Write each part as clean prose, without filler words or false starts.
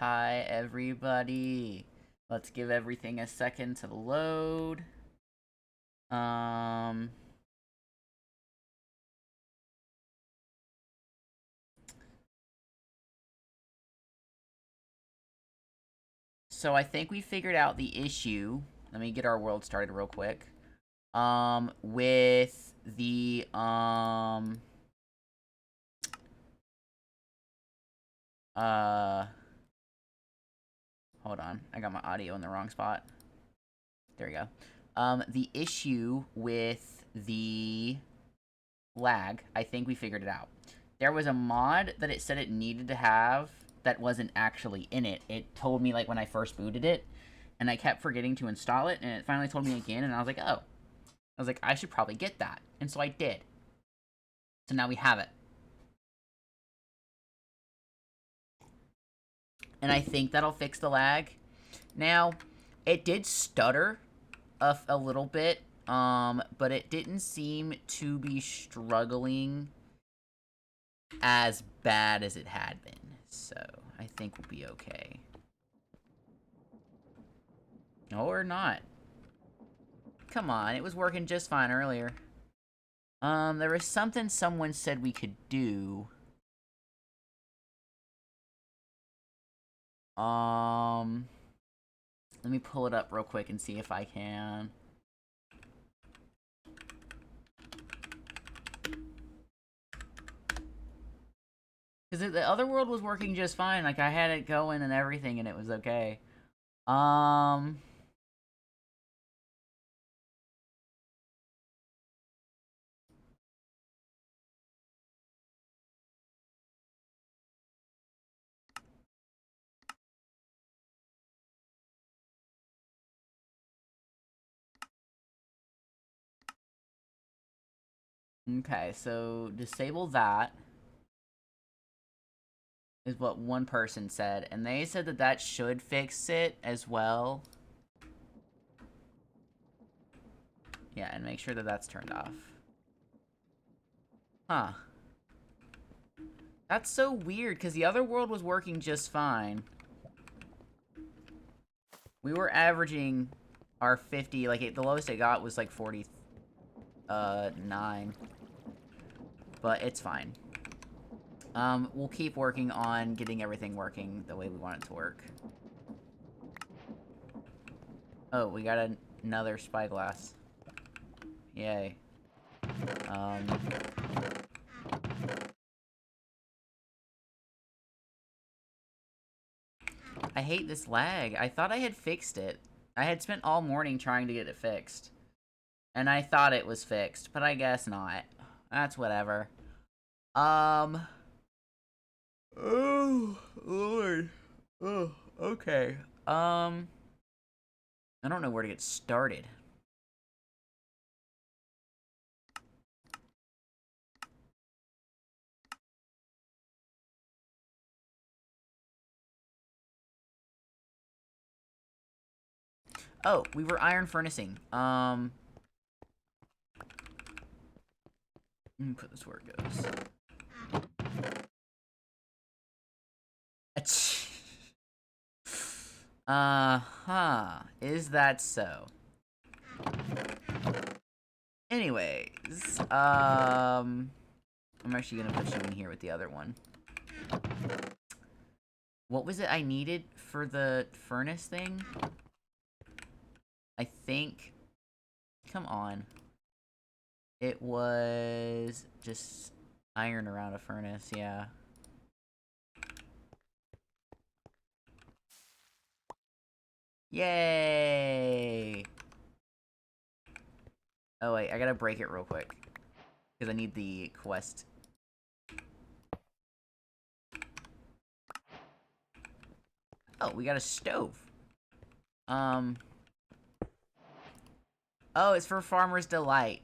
Hi, everybody. Let's give everything a second to load. Um... So I think we figured out the issue. Let me get our world started real quick. With the, hold on. I got my audio in the wrong spot. There we go. The issue with the lag, I think we figured it out. There was a mod that it said it needed to have that wasn't actually in it. It told me, like, when I first booted it, and I kept forgetting to install it, and it finally told me again, and I was like, oh. I was like, I should probably get that. And so I did. So now we have it. And I think that'll fix the lag. Now, it did stutter a little bit, but it didn't seem to be struggling as bad as it had been. So, I think we'll be okay. Or not. Come on, it was working just fine earlier. There was something someone said we could do. Let me pull it up real quick and see if I can. Because the other world was working just fine. Like, I had it going and everything, and it was okay. Okay, so disable that is what one person said, and they said that that should fix it as well. Yeah, and make sure that that's turned off. Huh. That's so weird, because the other world was working just fine. We were averaging our 50, like, the lowest it got was, like, 49. But it's fine. We'll keep working on getting everything working the way we want it to work. Oh, we got another spyglass. Yay. I hate this lag. I thought I had fixed it. I had spent all morning trying to get it fixed. And I thought it was fixed, but I guess not. That's whatever. Oh, Lord. Oh, okay. I don't know where to get started. Oh, we were iron furnacing. Let me put this where it goes. Uh-huh. Is that so? Anyways, I'm actually gonna put you in here with the other one. What was it I needed for the furnace thing? I think... Come on. It was just iron around a furnace, yeah. Yay! Oh, wait, I gotta break it real quick. Because I need the quest. Oh, we got a stove. Oh, it's for Farmer's Delight.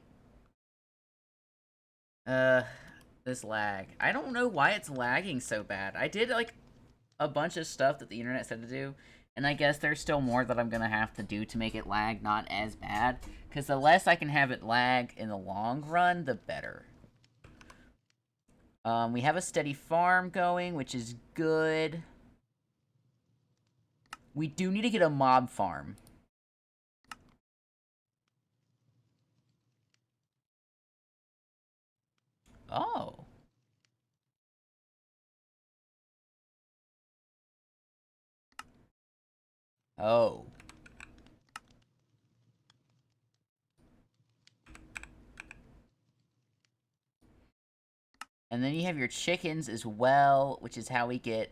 This lag. I don't know why it's lagging so bad. I did, like, a bunch of stuff that the internet said to do, and I guess there's still more that I'm gonna have to do to make it lag not as bad, because the less I can have it lag in the long run, the better. We have a steady farm going, which is good. We do need to get a mob farm. Oh. Oh. And then you have your chickens as well, which is how we get,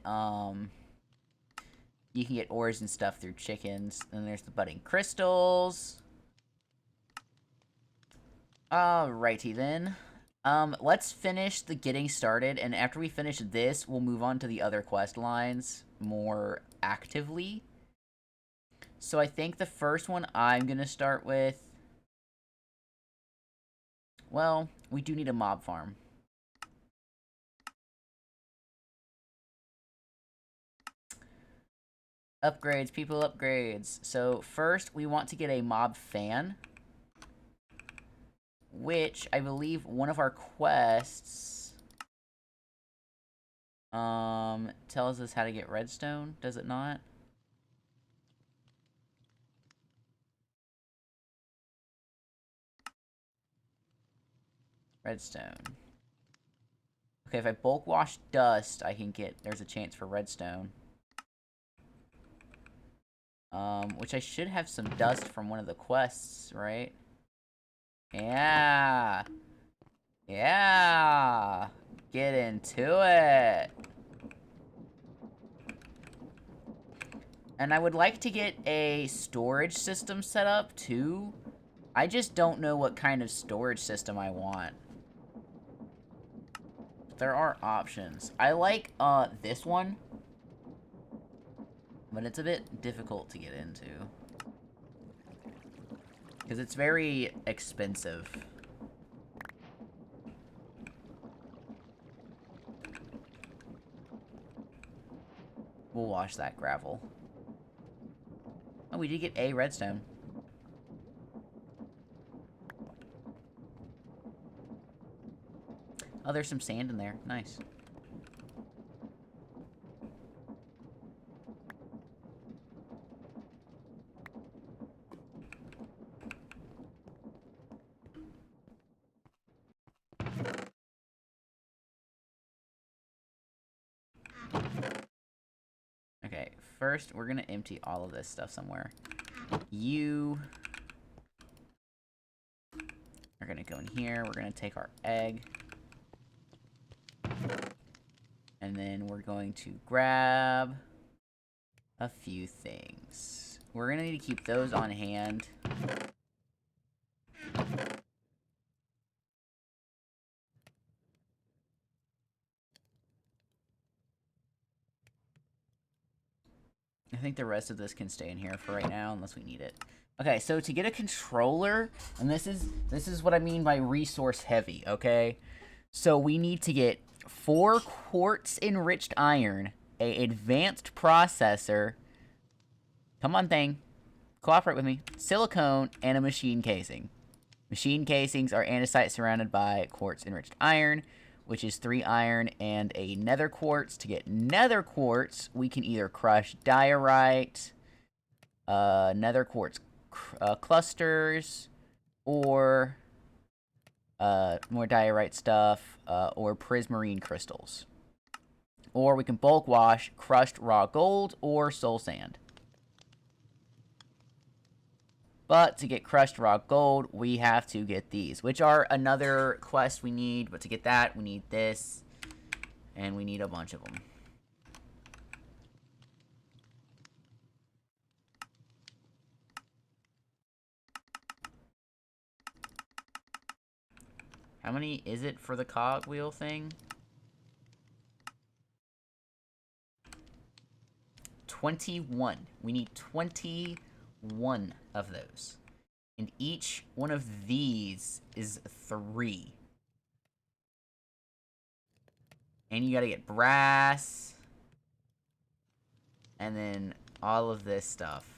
you can get ores and stuff through chickens. And there's the budding crystals. Alrighty then. Let's finish the getting started, and after we finish this, we'll move on to the other quest lines more actively. So I think the first one I'm gonna start with... Well, we do need a mob farm. Upgrades, people upgrades. So first, we want to get a mob fan, which I believe one of our quests tells us how to get redstone, does it not? Redstone. Okay, if I bulk wash dust, I can get... There's a chance for redstone. Which I should have some dust from one of the quests, right? Yeah! Yeah! Get into it! And I would like to get a storage system set up, too. I just don't know what kind of storage system I want. There are options. I like, this one. But it's a bit difficult to get into. Because it's very expensive. We'll wash that gravel. Oh, we did get a redstone. Oh, there's some sand in there. Nice. Okay, first we're gonna empty all of this stuff somewhere. You are gonna go in here. We're gonna take our egg. And then we're going to grab a few things. We're gonna need to keep those on hand. I think the rest of this can stay in here for right now, unless we need it. Okay, so to get a controller, and this is what I mean by resource heavy, okay? So we need to get 4 quartz enriched iron, a advanced processor, come on thing, cooperate with me, silicone, and a machine casing. Machine casings are andesite surrounded by quartz enriched iron, which is 3 iron and a nether quartz. To get nether quartz, we can either crush diorite, nether quartz clusters, or more diorite stuff, or prismarine crystals. Or we can bulk wash crushed raw gold or soul sand. But to get crushed raw gold, we have to get these, which are another quest we need. But to get that, we need this, and we need a bunch of them. How many is it for the cogwheel thing? 21. We need 21 of those. And each one of these is 3. And you gotta get brass. And then all of this stuff.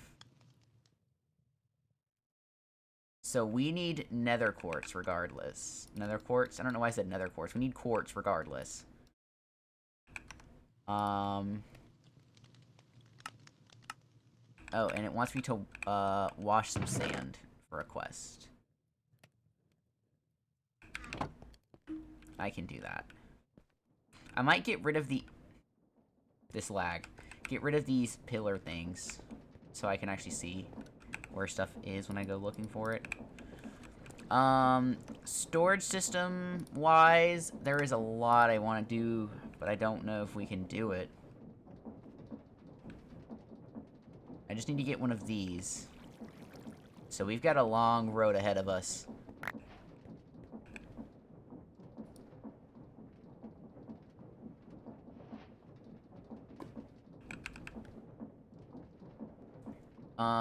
So we need nether quartz regardless. Nether quartz? I don't know why I said nether quartz. We need quartz regardless. Oh, and it wants me to wash some sand for a quest. I can do that. I might get rid of this lag. Get rid of these pillar things so I can actually see where stuff is when I go looking for it. Storage system wise, there is a lot I want to do, but I don't know if we can do it. I just need to get one of these. So we've got a long road ahead of us.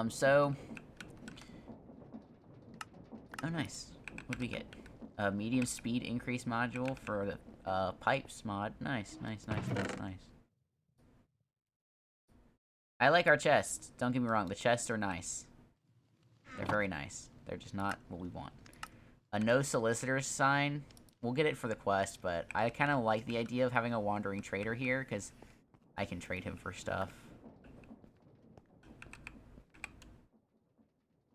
So... Oh, nice. What'd we get? A medium speed increase module for the, pipes mod. Nice, nice, nice, nice, nice. I like our chests. Don't get me wrong, the chests are nice. They're very nice. They're just not what we want. A no solicitors sign. We'll get it for the quest, but I kind of like the idea of having a wandering trader here, because I can trade him for stuff.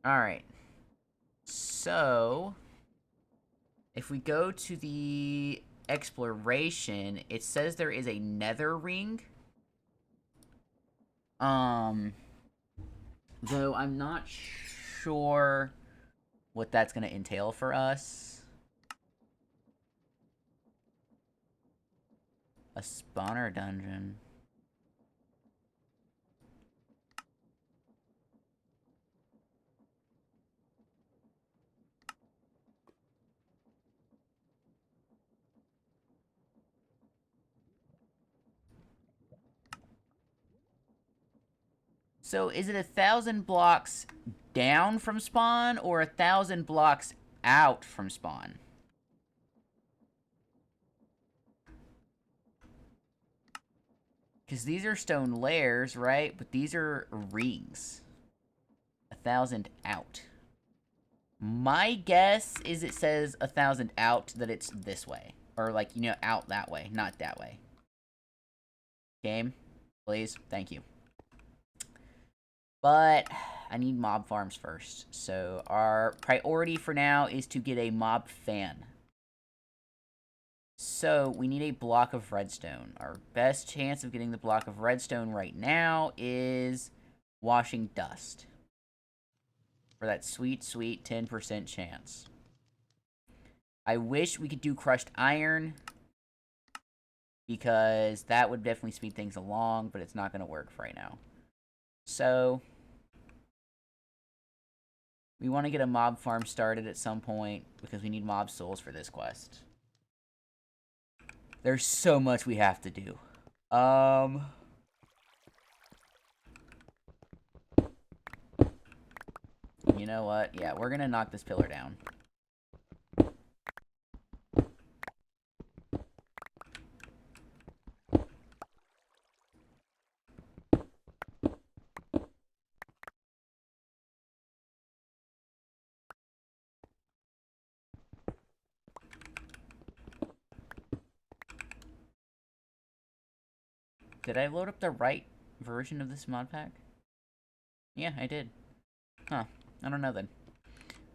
Alright. So, if we go to the exploration, it says there is a nether ring. Though I'm not sure what that's going to entail for us. A spawner dungeon. So is it 1,000 blocks down from spawn or 1,000 blocks out from spawn? Because these are stone layers, right? But these are rings. 1,000 out. My guess is it says 1,000 out, that it's this way. Or, like, you know, out that way, not that way. Game, please. Thank you. But I need mob farms first. So our priority for now is to get a mob fan. So we need a block of redstone. Our best chance of getting the block of redstone right now is washing dust. For that sweet, sweet 10% chance. I wish we could do crushed iron, because that would definitely speed things along, but it's not going to work for right now. So we want to get a mob farm started at some point, because we need mob souls for this quest. There's so much we have to do. You know what? Yeah, we're gonna knock this pillar down. Did I load up the right version of this mod pack? Yeah, I did. Huh. I don't know then.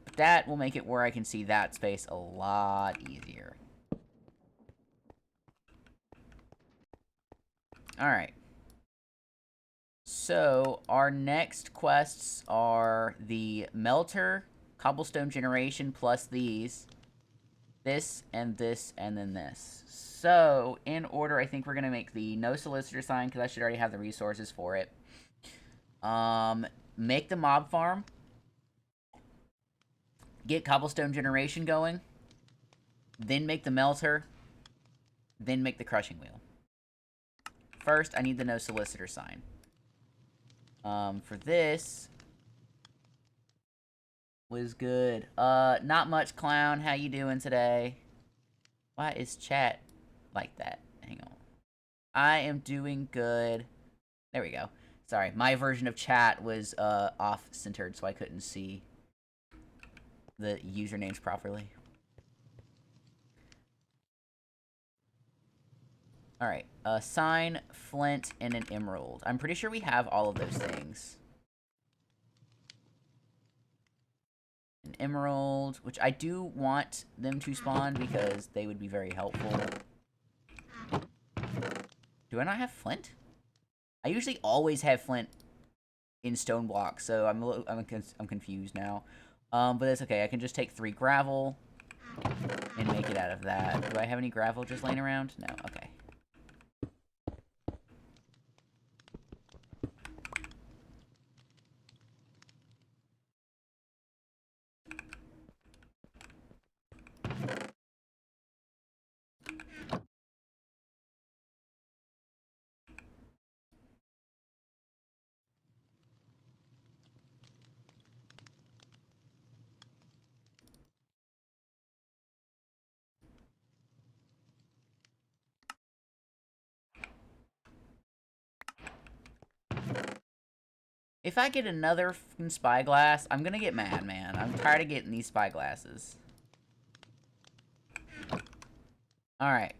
But that will make it where I can see that space a lot easier. Alright. So, our next quests are the Melter, Cobblestone Generation, plus these. This, and then this. So, in order, I think we're going to make the no solicitor sign, because I should already have the resources for it. Make the mob farm. Get cobblestone generation going. Then make the melter. Then make the crushing wheel. First, I need the no solicitor sign. For this... was good. Not much, clown. How you doing today? Why is chat like that? Hang on. I am doing good. There we go. Sorry, my version of chat was off-centered, so I couldn't see the usernames properly. Alright, sign, flint, and an emerald. I'm pretty sure we have all of those things. emerald, which I do want them to spawn because they would be very helpful. Do I not have flint? I usually always have flint in Stoneblock, so I'm confused now. But that's okay. I can just take 3 gravel and make it out of that. Do I have any gravel just laying around? No. Okay. If I get another spyglass, I'm gonna get mad, man. I'm tired of getting these spyglasses. Alright.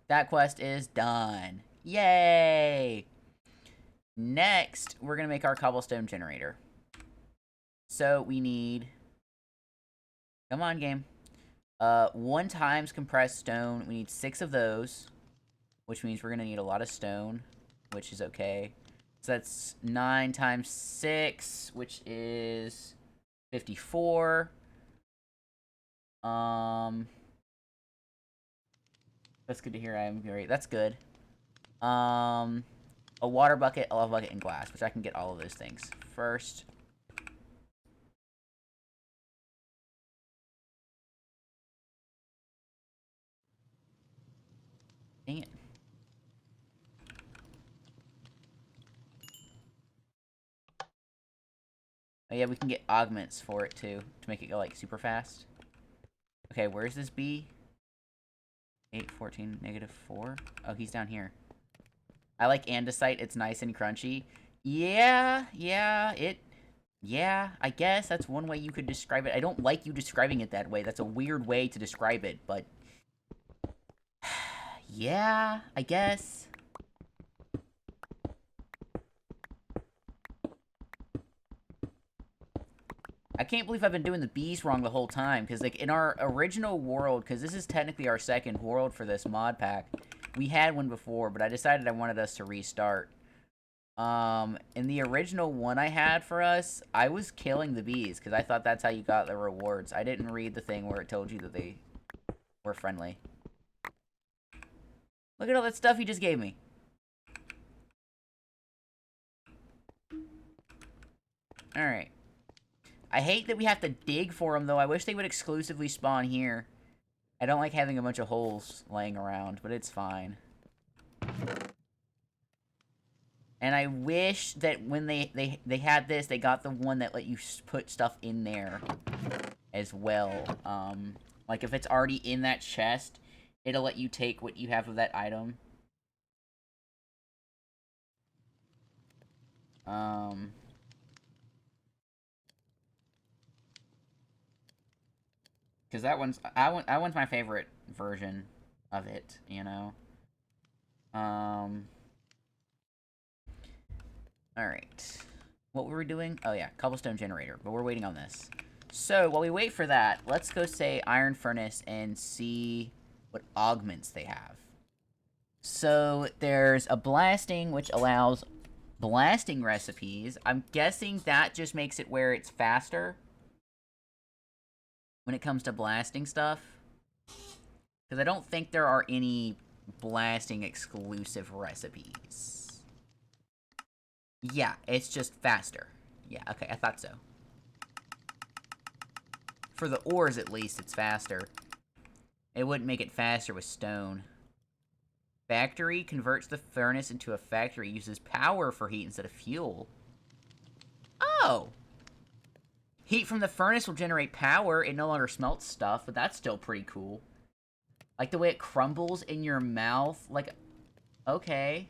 That quest is done. Yay! Next, we're gonna make our cobblestone generator. So, we need... Come on, game. 1 times compressed stone. We need 6 of those. Which means we're gonna need a lot of stone. Which is okay. So that's 9 times 6, which is 54. That's good to hear. I'm great. That's good. A water bucket, a lava bucket, and glass, which I can get all of those things. First. Dang it. Oh yeah, we can get augments for it too, to make it go like super fast. Okay, where's this bee? 8, 14, -4. Oh, he's down here. I like andesite. It's nice and crunchy. Yeah, I guess that's one way you could describe it. I don't like you describing it that way. That's a weird way to describe it, but... yeah, I guess. I can't believe I've been doing the bees wrong the whole time, because, like, in our original world, because this is technically our second world for this mod pack, we had one before, but I decided I wanted us to restart. In the original one I had for us, I was killing the bees, because I thought that's how you got the rewards. I didn't read the thing where it told you that they were friendly. Look at all that stuff he just gave me. Alright. I hate that we have to dig for them, though. I wish they would exclusively spawn here. I don't like having a bunch of holes laying around, but it's fine. And I wish that when they had this, they got the one that let you put stuff in there as well. Like, if it's already in that chest, it'll let you take what you have of that item. Because that one's my favorite version of it, you know? Alright. What were we doing? Oh yeah, cobblestone generator, but we're waiting on this. So, while we wait for that, let's go say iron furnace and see what augments they have. So, there's a blasting, which allows blasting recipes. I'm guessing that just makes it where it's faster when it comes to blasting stuff. Because I don't think there are any blasting exclusive recipes. Yeah, it's just faster. Yeah, okay, I thought so. For the ores, at least, it's faster. It wouldn't make it faster with stone. Factory converts the furnace into a factory. Uses power for heat instead of fuel. Oh! Heat from the furnace will generate power. It no longer smelts stuff, but that's still pretty cool. Like the way it crumbles in your mouth. Like, okay.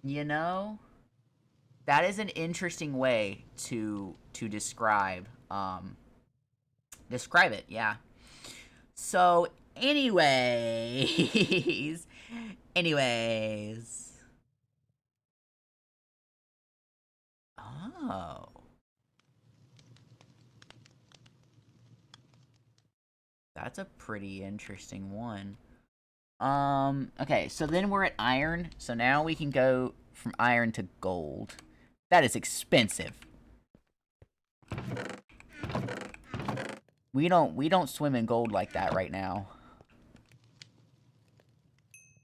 You know? That is an interesting way to describe, describe it, yeah. So, anyways. Oh. That's a pretty interesting one. Okay, so then we're at iron. So now we can go from iron to gold. That is expensive. We don't swim in gold like that right now.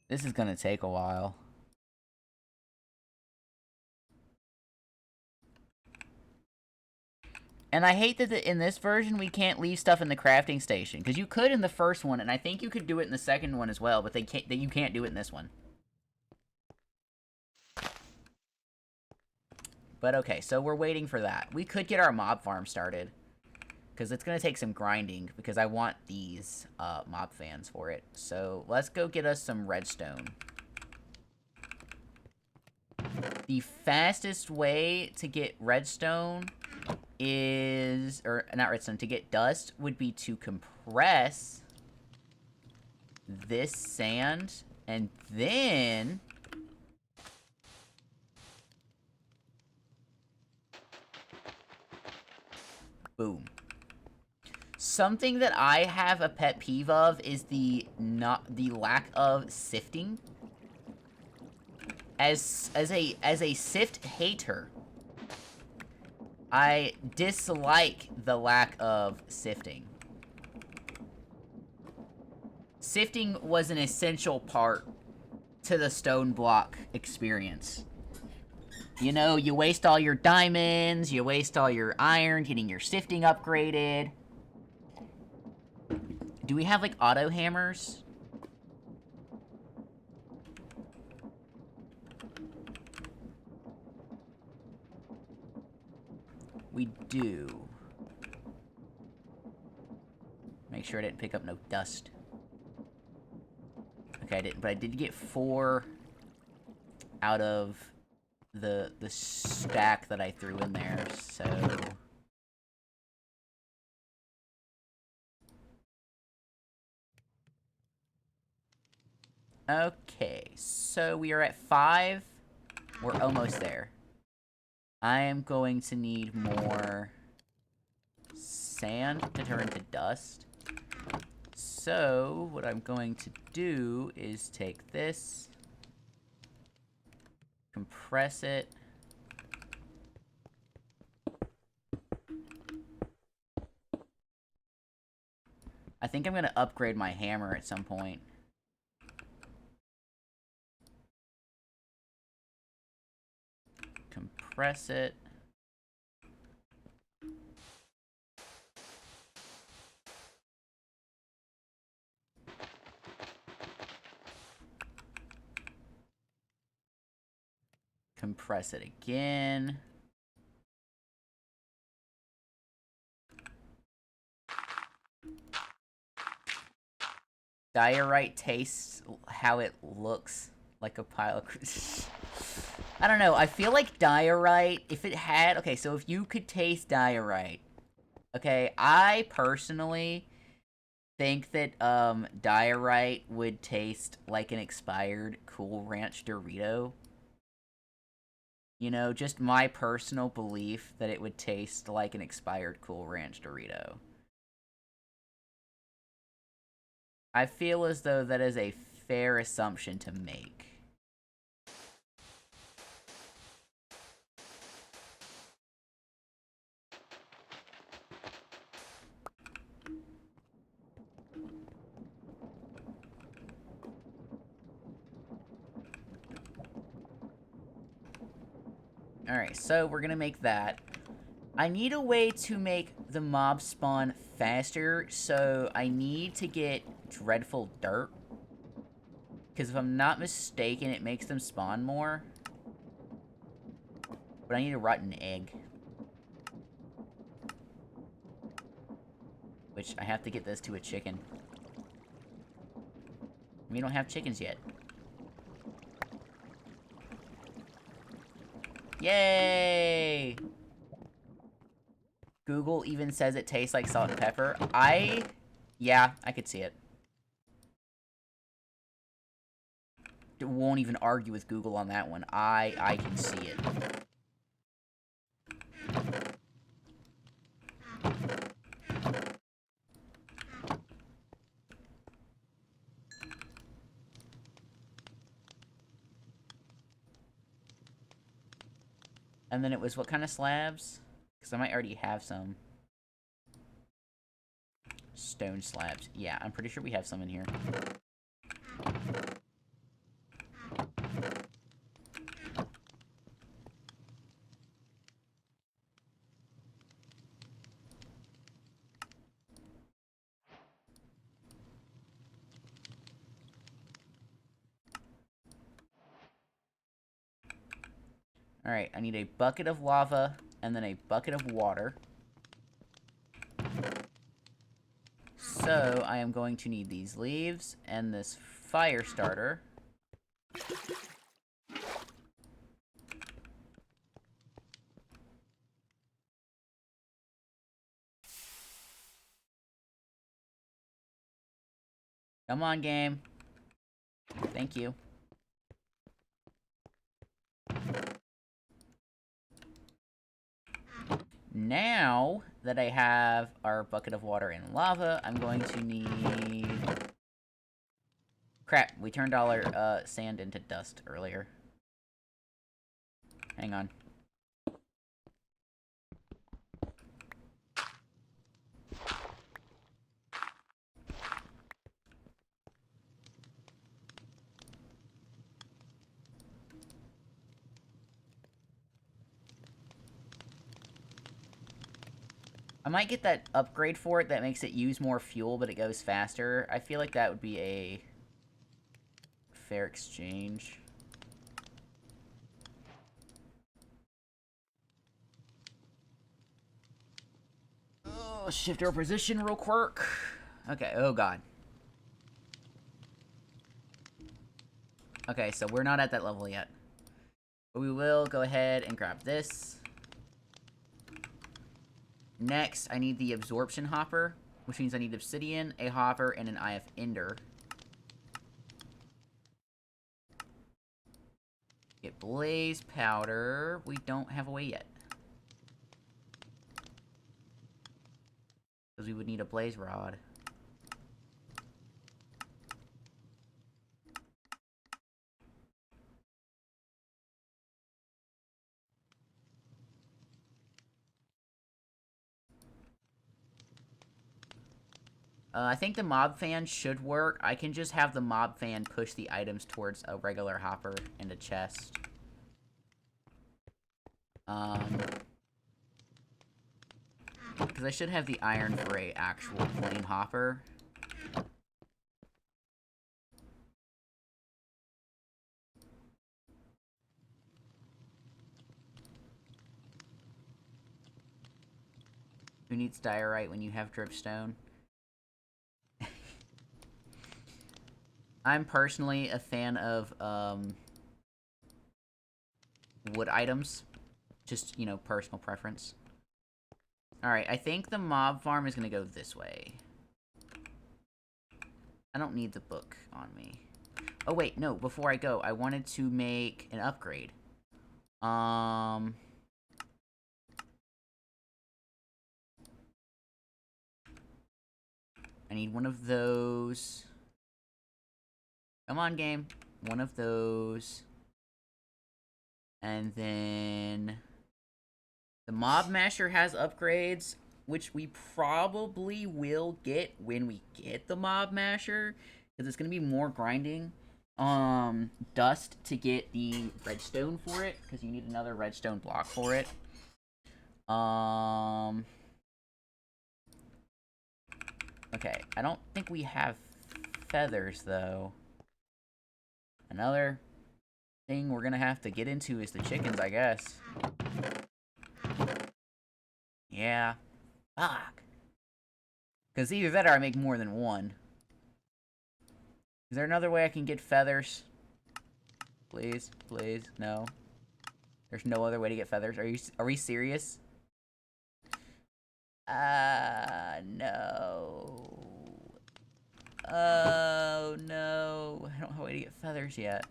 This is gonna take a while. And I hate that in this version we can't leave stuff in the crafting station, because you could in the first one, and I think you could do it in the second one as well, but you can't do it in this one. But okay, so we're waiting for that. We could get our mob farm started, because it's going to take some grinding, because I want these mob fans for it. So let's go get us some redstone. The fastest way to get redstone is, or not redstone, to get dust would be to compress this sand, and then boom. Something that I have a pet peeve of is the lack of sifting. As a sift hater, I dislike the lack of sifting. Sifting was an essential part to the Stoneblock experience. You know, you waste all your diamonds, you waste all your iron getting your sifting upgraded. Do we have, like, auto hammers? We do. Make sure I didn't pick up no dust. Okay, I didn't, but I did get 4 out of the stack that I threw in there, so... Okay, so we are at 5. We're almost there. I am going to need more sand to turn to dust. So, what I'm going to do is take this, compress it, I think I'm going to upgrade my hammer at some point. Compress it. Compress it again. Diorite tastes how it looks, like a pile of... I don't know, I feel like diorite, if it had... Okay, so if you could taste diorite... Okay, I personally think that diorite would taste like an expired Cool Ranch Dorito. You know, just my personal belief that it would taste like an expired Cool Ranch Dorito. I feel as though that is a fair assumption to make. Alright, so we're gonna make that. I need a way to make the mob spawn faster, so I need to get dreadful dirt. Because if I'm not mistaken, it makes them spawn more. But I need a rotten egg. Which, I have to get this to a chicken. We don't have chickens yet. Yay! Google even says it tastes like salt and pepper. Yeah, I could see it. Won't even argue with Google on that one. I can see it. And then it was what kind of slabs? Because I might already have some. Stone slabs. Yeah, I'm pretty sure we have some in here. Alright, I need a bucket of lava and then a bucket of water. So, I am going to need these leaves and this fire starter. Come on, game. Thank you. Now that I have our bucket of water and lava, I'm going to need... Crap, we turned all our sand into dust earlier. Hang on. I might get that upgrade for it that makes it use more fuel, but it goes faster. I feel like that would be a fair exchange. Oh, shift our position real quick. Okay, oh god. Okay, so we're not at that level yet. But we will go ahead and grab this. Next, I need the absorption hopper, which means I need obsidian, a hopper, and an IF ender. Get blaze powder. We don't have a way yet. Because we would need a blaze rod. I think the mob fan should work. I can just have the mob fan push the items towards a regular hopper and a chest. Because I should have the iron for a actual plain hopper. Who needs diorite when you have dripstone? I'm personally a fan of, wood items. Just, you know, personal preference. Alright, I think the mob farm is gonna go this way. I don't need the book on me. Oh, wait, no, before I go, I wanted to make an upgrade. I need one of those. Come on, game. One of those. And then... the Mob Masher has upgrades, which we probably will get when we get the Mob Masher. Because it's going to be more grinding. Dust to get the redstone for it. Because you need another redstone block for it. Okay, I don't think we have feathers, though. Another thing we're gonna have to get into is the chickens, I guess. Yeah. Fuck. Because either that or I make more than one. Is there another way I can get feathers? Please, please, no. There's no other way to get feathers. Are we serious? No. Oh, no. I don't have a way to get feathers yet.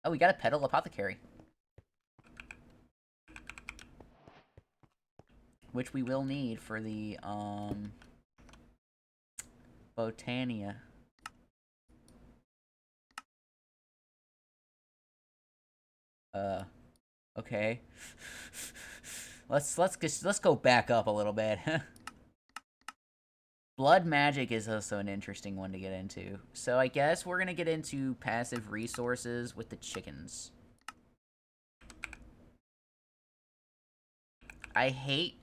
Oh, we got a petal apothecary. Which we will need for the, Botania. Okay. Let's go back up a little bit. Blood magic is also an interesting one to get into. So I guess we're gonna get into passive resources with the chickens. I hate...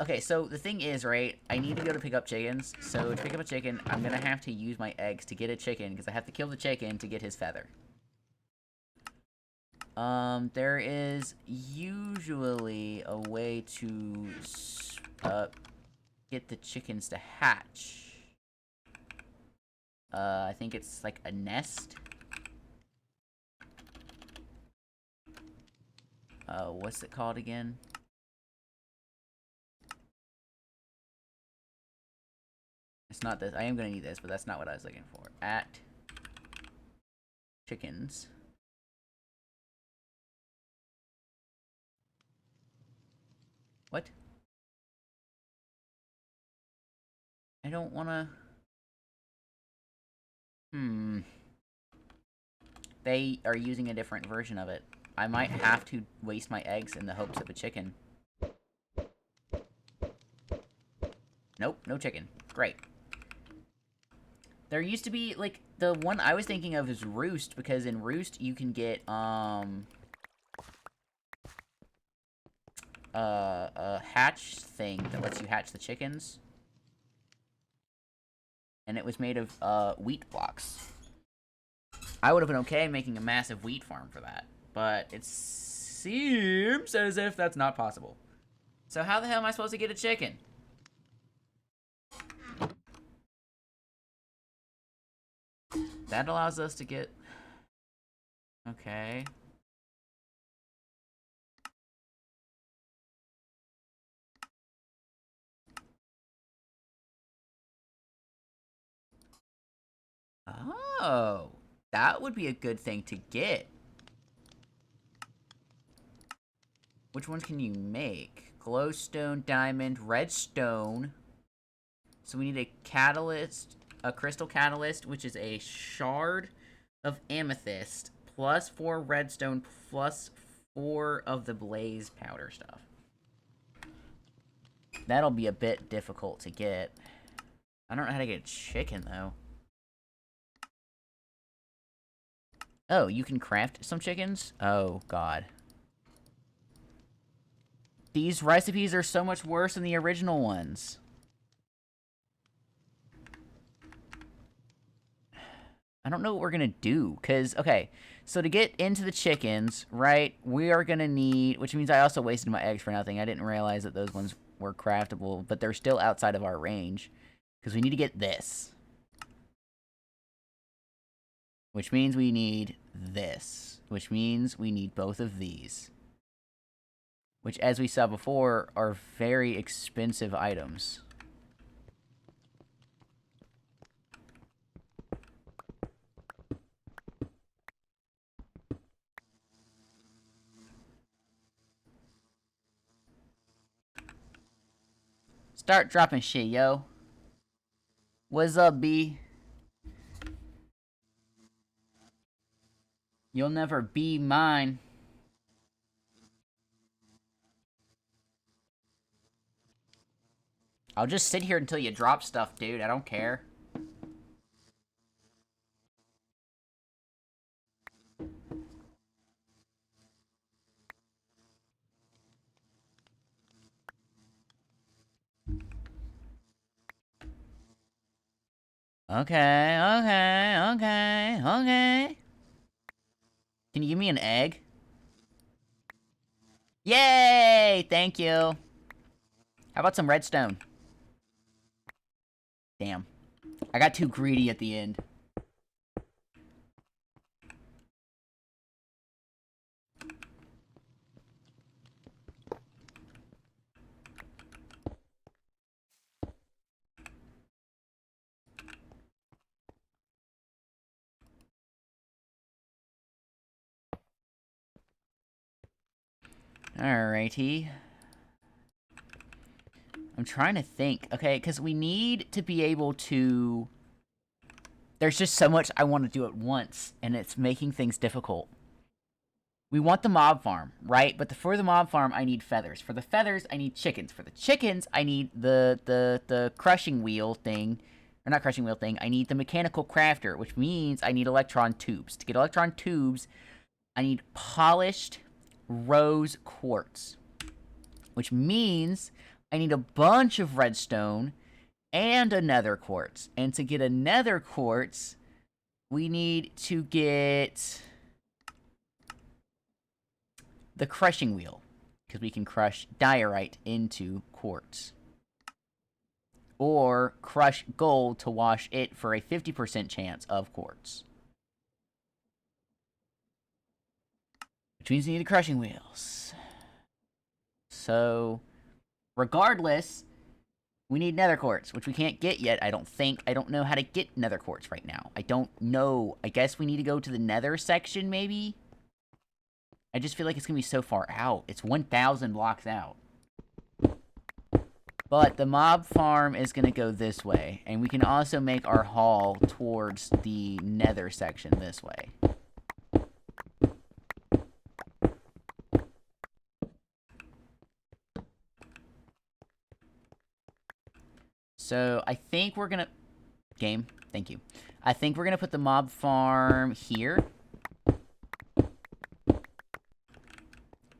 Okay, so the thing is, right, I need to go to pick up chickens. So to pick up a chicken, I'm gonna have to use my eggs to get a chicken, because I have to kill the chicken to get his feather. There is usually a way to get the chickens to hatch. I think it's like a nest. What's it called again? It's not this. I am gonna need this, but that's not what I was looking for. At chickens. What? I don't wanna... They are using a different version of it. I might have to waste my eggs in the hopes of a chicken. Nope, no chicken. Great. There used to be, like, the one I was thinking of is Roost, because in Roost you can get, a hatch thing that lets you hatch the chickens. And it was made of, wheat blocks. I would have been okay making a massive wheat farm for that. But it seems as if that's not possible. So how the hell am I supposed to get a chicken? That allows us to get... Okay. Oh, that would be a good thing to get. Which ones can you make? Glowstone, diamond, redstone. So we need a catalyst, a crystal catalyst, which is a shard of amethyst, plus 4 redstone, plus 4 of the blaze powder stuff. That'll be a bit difficult to get. I don't know how to get a chicken, though. Oh, you can craft some chickens? Oh, God. These recipes are so much worse than the original ones. I don't know what we're gonna do, because, okay, so to get into the chickens, right, we are gonna need, which means I also wasted my eggs for nothing. I didn't realize that those ones were craftable, but they're still outside of our range, because we need to get this. Which means we need this, which means we need both of these. Which, as we saw before, are very expensive items. Start dropping shit, yo. What's up, B? You'll never be mine. I'll just sit here until you drop stuff, dude. I don't care. Okay. Can you give me an egg? Yay! Thank you. How about some redstone? Damn. I got too greedy at the end. Alrighty. I'm trying to think. Okay, because we need to be able to... There's just so much I want to do at once, and it's making things difficult. We want the mob farm, right? But for the mob farm, I need feathers. For the feathers, I need chickens. For the chickens, I need the crushing wheel thing. Or not crushing wheel thing. I need the mechanical crafter, which means I need electron tubes. To get electron tubes, I need polished rose quartz. Which means I need a bunch of redstone and a nether quartz. And to get a nether quartz, we need to get the crushing wheel, because we can crush diorite into quartz. Or crush gold to wash it for a 50% chance of quartz. Which means we need the crushing wheels. So, regardless, we need nether quartz, which we can't get yet, I don't think. I don't know how to get nether quartz right now. I don't know. I guess we need to go to the nether section, maybe? I just feel like it's going to be so far out. It's 1,000 blocks out. But the mob farm is going to go this way. And we can also make our haul towards the nether section this way. So I think we're going to... Game, thank you. I think we're going to put the mob farm here.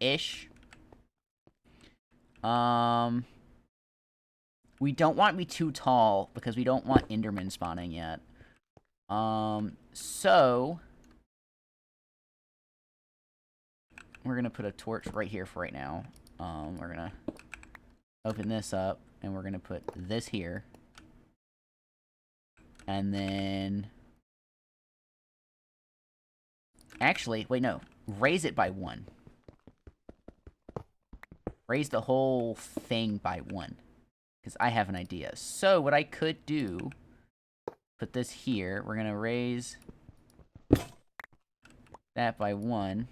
Ish. We don't want to be too tall because we don't want Enderman spawning yet. So we're gonna put a torch right here for right now. We're gonna open this up and we're gonna put this here. And then actually, wait, no. Raise it by 1. Raise the whole thing by 1. Because I have an idea. So, what I could do... Put this here. We're going to raise... that by 1.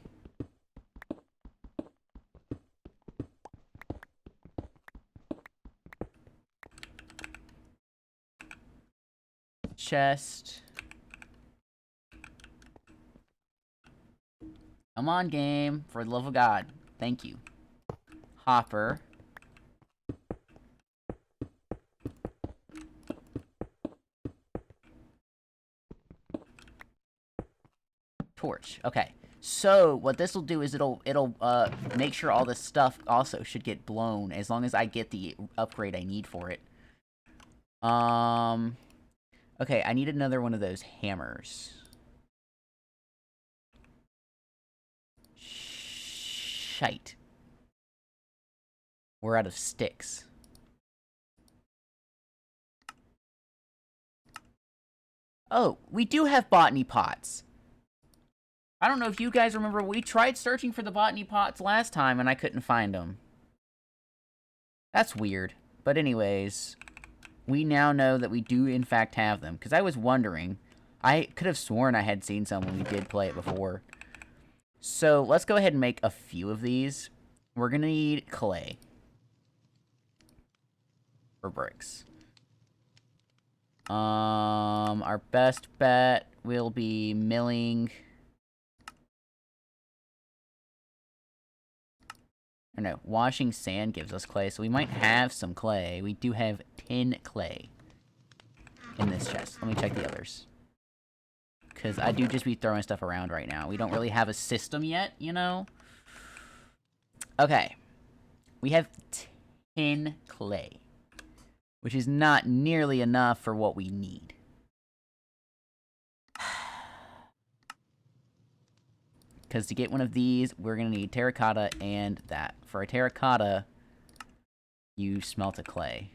Chest. Come on, game. For the love of God. Thank you. Hopper. Torch. Okay. So, what this will do is it'll make sure all this stuff also should get blown as long as I get the upgrade I need for it. Okay, I need another one of those hammers. Shite. We're out of sticks. Oh, we do have botany pots. I don't know if you guys remember, we tried searching for the botany pots last time and I couldn't find them. That's weird. But anyways, we now know that we do in fact have them. Because I was wondering, I could have sworn I had seen some when we did play it before. So let's go ahead and make a few of these. We're going to need clay. For bricks. Our best bet will be milling... Or no, washing sand gives us clay, so we might have some clay. We do have 10 clay in this chest. Let me check the others. Because I do just be throwing stuff around right now. We don't really have a system yet, you know? Okay. We have 10 clay. Which is not nearly enough for what we need. Because to get one of these, we're going to need terracotta and that. For a terracotta, you smelt a clay.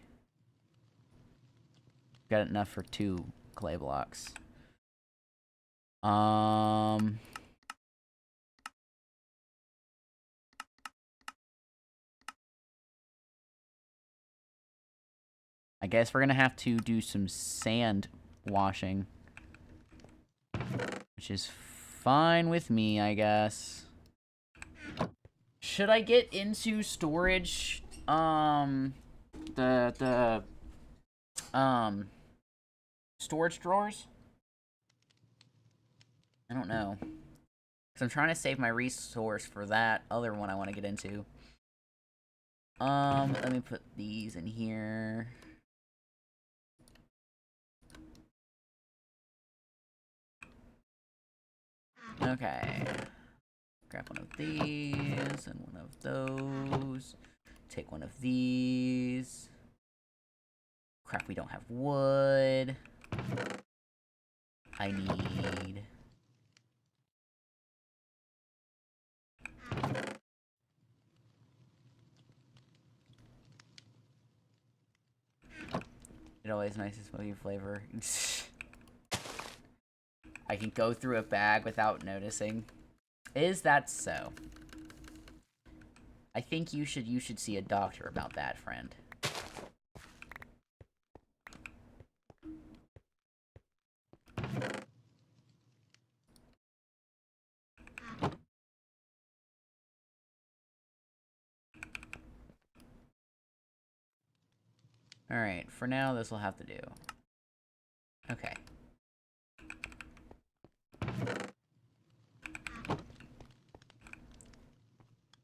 Got enough for 2 clay blocks. I guess we're going to have to do some sand washing. Which is fine with me, I guess. Should I get into storage, storage drawers? I don't know. Because I'm trying to save my resource for that other one I want to get into. Let me put these in here. Okay. Grab one of these and one of those. Take one of these. Crap, we don't have wood. I need... It always nice to smell your flavor. I can go through a bag without noticing. Is that so? I think you should see a doctor about that, friend. Alright, for now this will have to do. Okay.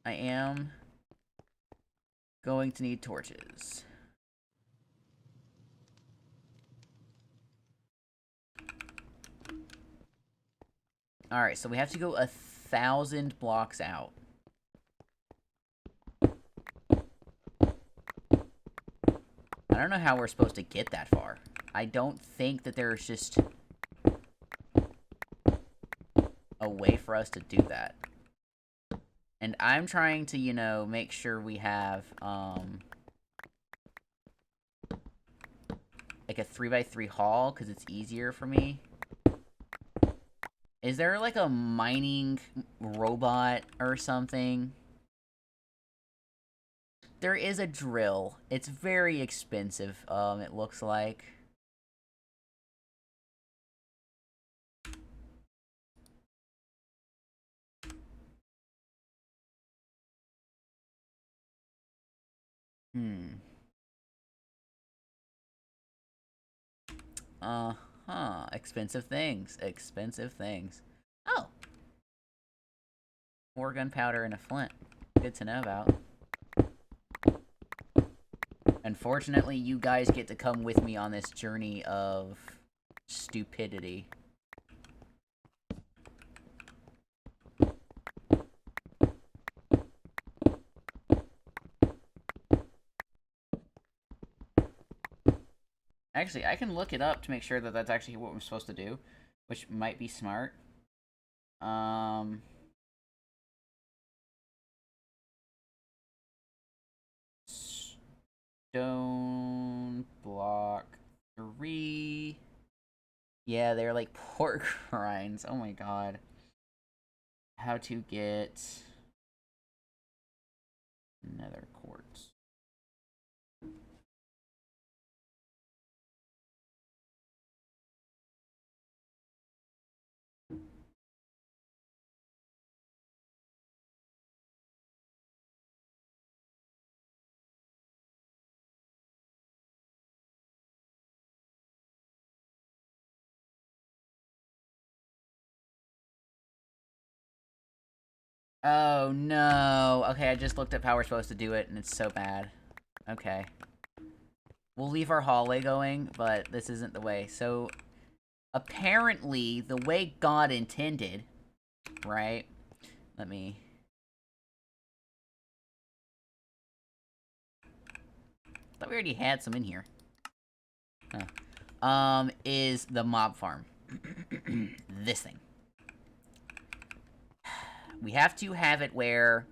I am going to need torches. Alright, so we have to go 1,000 blocks out. I don't know how we're supposed to get that far. I don't think that there's just a way for us to do that. And I'm trying to, you know, make sure we have, like a 3x3 haul, because it's easier for me. Is there, like, a mining robot or something? There is a drill. It's very expensive, it looks like. Uh-huh. Expensive things. Expensive things. Oh! More gunpowder and a flint. Good to know about. Unfortunately, you guys get to come with me on this journey of stupidity. Actually, I can look it up to make sure that that's actually what we're supposed to do, which might be smart. Stoneblock 3. Yeah, they're like pork rinds. Oh my god. How to get nether quartz. Oh, no. Okay, I just looked up how we're supposed to do it, and it's so bad. Okay. We'll leave our hallway going, but this isn't the way. So, apparently, the way God intended, right? Let me... I thought we already had some in here. Huh. Is the mob farm. This thing. We have to have it where,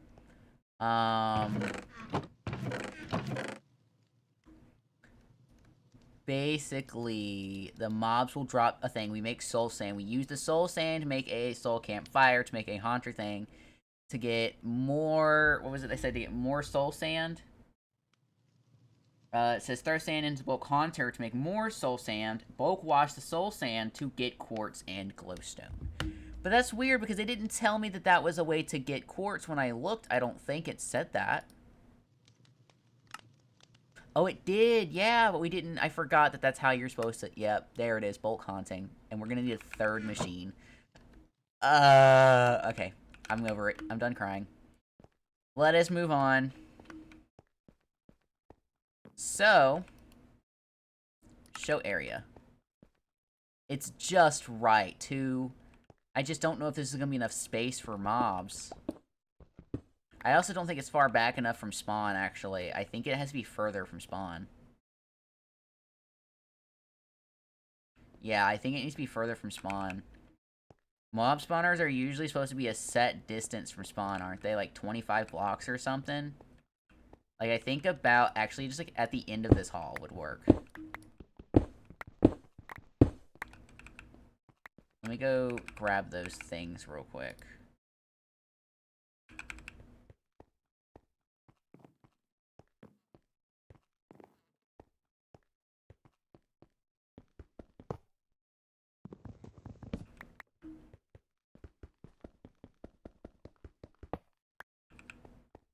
basically, the mobs will drop a thing. We make soul sand. We use the soul sand to make a soul campfire, to make a haunter thing, to get more, what was it they said, to get more soul sand? It says throw sand into bulk haunter to make more soul sand, bulk wash the soul sand to get quartz and glowstone. But that's weird because they didn't tell me that that was a way to get quartz when I looked. I don't think it said that. Oh, it did, yeah, but we didn't, I forgot that that's how you're supposed to, yep, there it is, bulk haunting. And we're gonna need a third machine. Okay. I'm over it. I'm done crying. Let us move on. So, show area. It's just right, too. I just don't know if this is going to be enough space for mobs. I also don't think it's far back enough from spawn, actually. I think it has to be further from spawn. Yeah, I think it needs to be further from spawn. Mob spawners are usually supposed to be a set distance from spawn, aren't they? Like 25 blocks or something? Like, I think about, actually, just like at the end of this hall would work. Let me go grab those things real quick.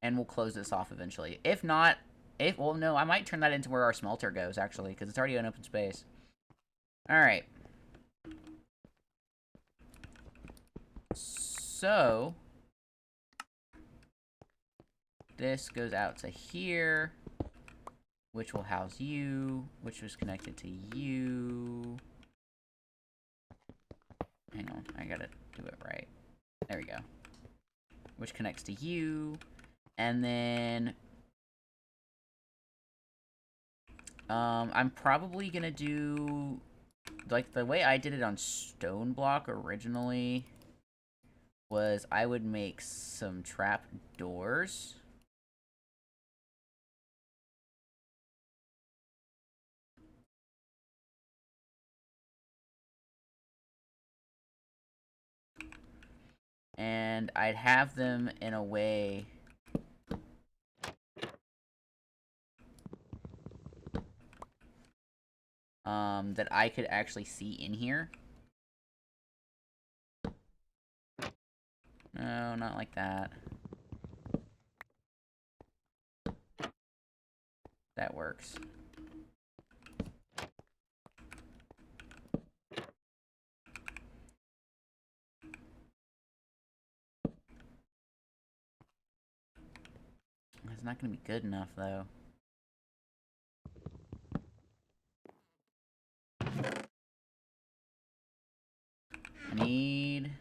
And we'll close this off eventually. If not, well, no, I might turn that into where our smelter goes, actually, because it's already an open space. Alright. So, this goes out to here, which will house you, which was connected to you. Hang on, I gotta do it right. There we go. Which connects to you. And then I'm probably gonna do, like, the way I did it on Stoneblock originally was I would make some trap doors. And I'd have them in a way that I could actually see in here. No, not like that. That works. It's not gonna be good enough, though. I need...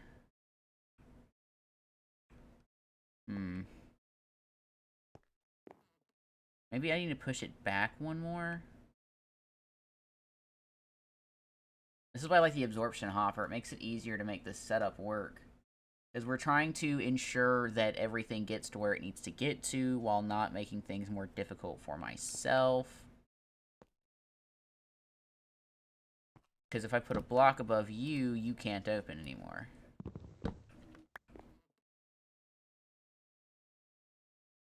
Maybe I need to push it back one more? This is why I like the absorption hopper. It makes it easier to make this setup work. Because we're trying to ensure that everything gets to where it needs to get to while not making things more difficult for myself. Because if I put a block above you, you can't open anymore.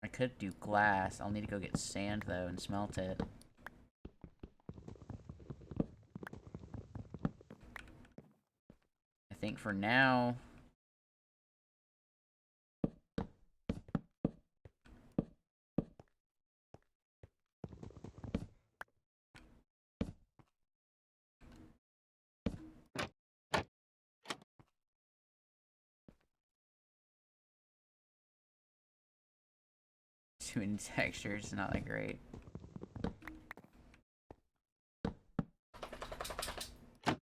I could do glass. I'll need to go get sand, though, and smelt it. I think for now... Too many textures, not that great.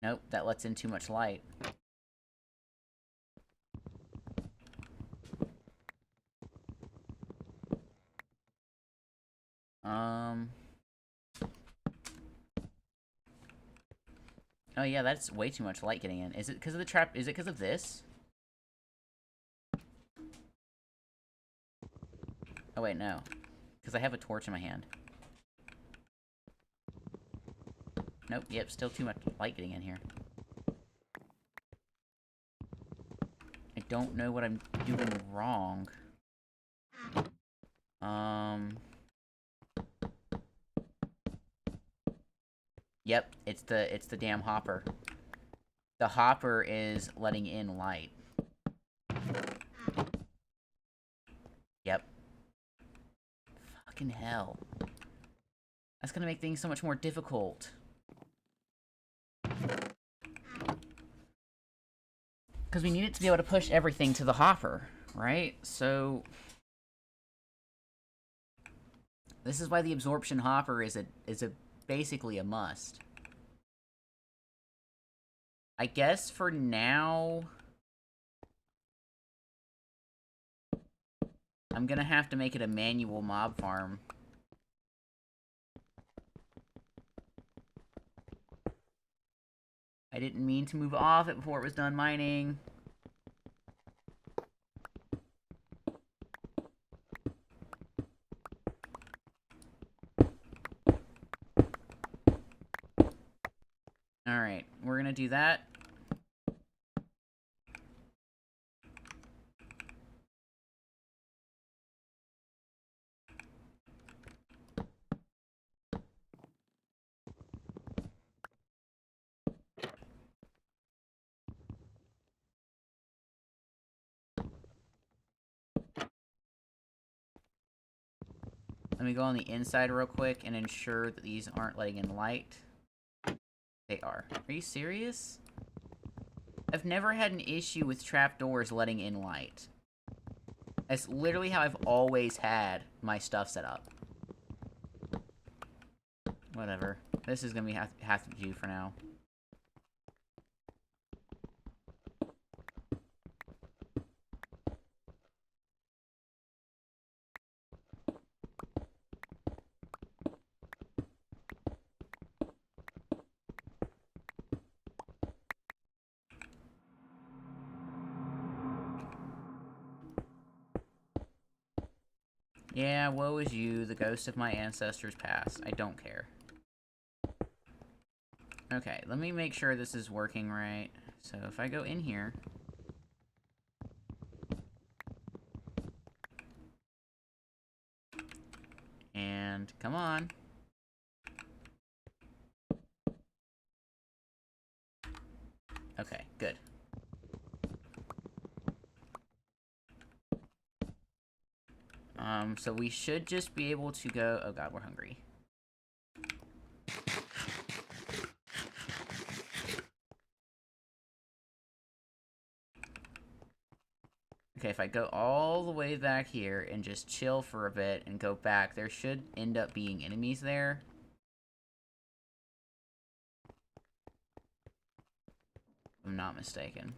Nope, that lets in too much light. Oh yeah, that's way too much light getting in. Is it because of the trap? Is it because of this? Oh wait, no. Because I have a torch in my hand. Nope, yep, still too much light getting in here. I don't know what I'm doing wrong. Yep, it's the damn hopper. The hopper is letting in light. Yep. Fucking hell. That's gonna make things so much more difficult. Because we need it to be able to push everything to the hopper, right? So this is why the absorption hopper is basically a must. I guess for now, I'm gonna have to make it a manual mob farm. I didn't mean to move off it before it was done mining. Alright, we're gonna do that. Let me go on the inside real quick and ensure that these aren't letting in light. They are. Are you serious? I've never had an issue with trapdoors letting in light. That's literally how I've always had my stuff set up. Whatever. This is gonna be have to do for now. Yeah, woe is you, the ghost of my ancestors past. I don't care. Okay, let me make sure this is working right. So if I go in here... And, come on. Okay, good. So we should just be able to go... Oh god, we're hungry. Okay, if I go all the way back here and just chill for a bit and go back, there should end up being enemies there. If I'm not mistaken.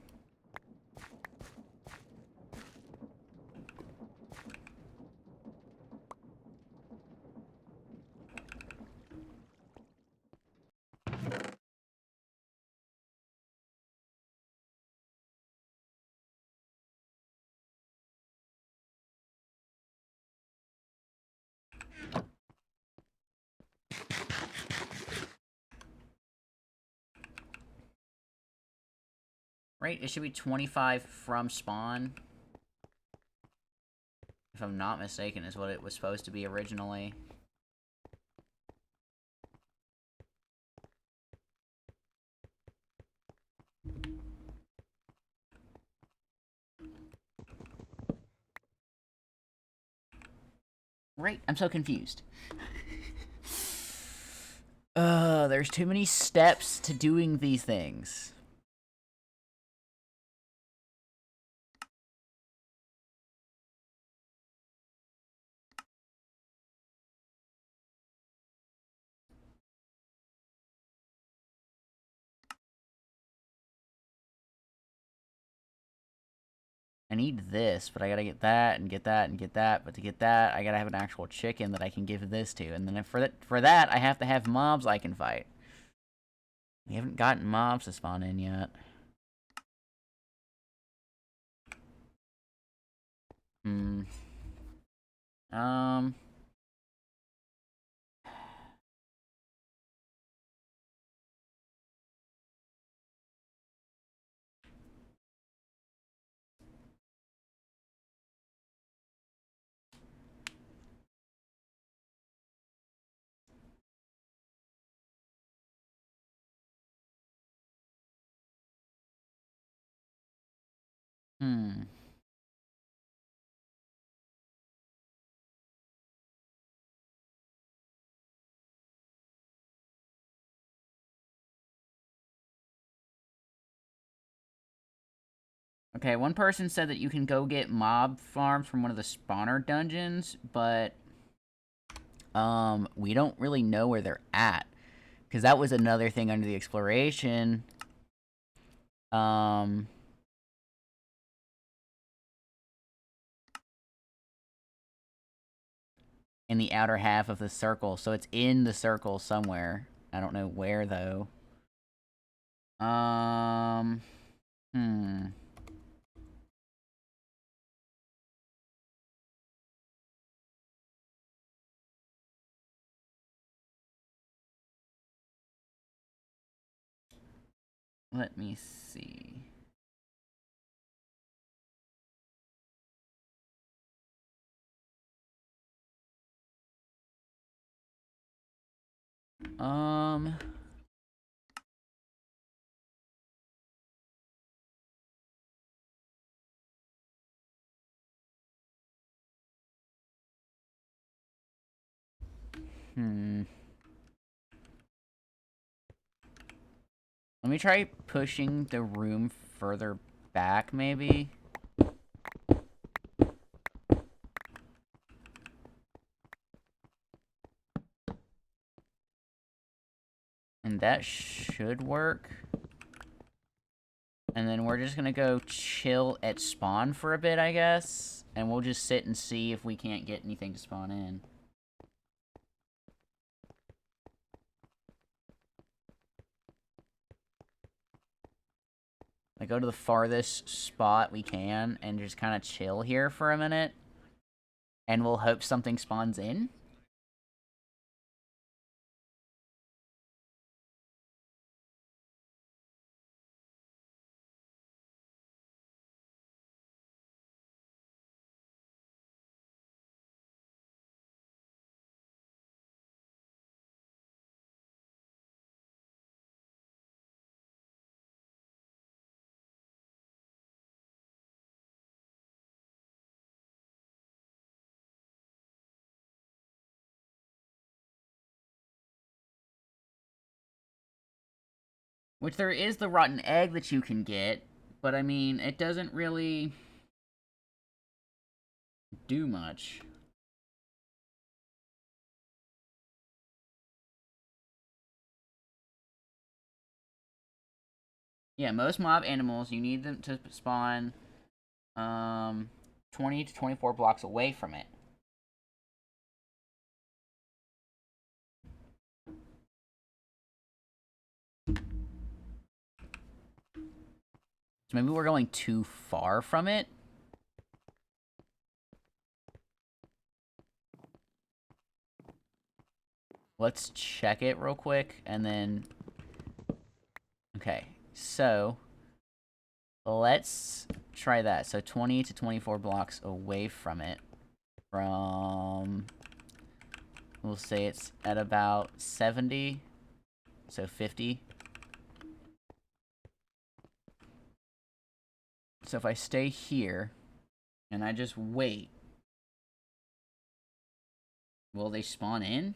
Right? It should be 25 from spawn. If I'm not mistaken, is what it was supposed to be originally. Right? I'm so confused. There's too many steps to doing these things. I need this, but I gotta get that, and get that, and get that. But to get that, I gotta have an actual chicken that I can give this to. And then for that, I have to have mobs I can fight. We haven't gotten mobs to spawn in yet. Hmm. Um... Hmm. Okay, one person said that you can go get mob farms from one of the spawner dungeons, but we don't really know where they're at. Because that was another thing under the exploration. In the outer half of the circle. So it's in the circle somewhere. I don't know where, though. Hmm. Let me see. Hmm. Let me try pushing the room further back, maybe. And that should work. And then we're just gonna go chill at spawn for a bit, I guess. And we'll just sit and see if we can't get anything to spawn in. Like, go to the farthest spot we can and just kind of chill here for a minute. And we'll hope something spawns in. Which there is the rotten egg that you can get. But, I mean, it doesn't really do much. Yeah, most mob animals, you need them to spawn 20 to 24 blocks away from it. So maybe we're going too far from it. Let's check it real quick, and then... Okay, so... Let's try that. So 20 to 24 blocks away from it. From... We'll say it's at about 70. So 50. So if I stay here, and I just wait... Will they spawn in?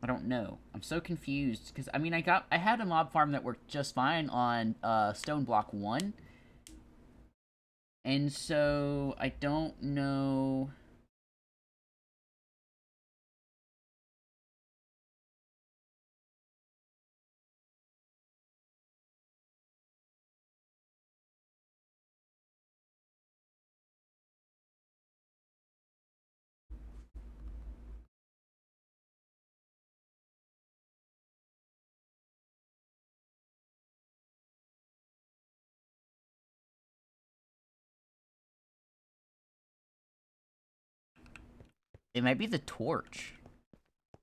I don't know. I'm so confused because I mean I had a mob farm that worked just fine on Stoneblock 1. And so I don't know. It might be the torch.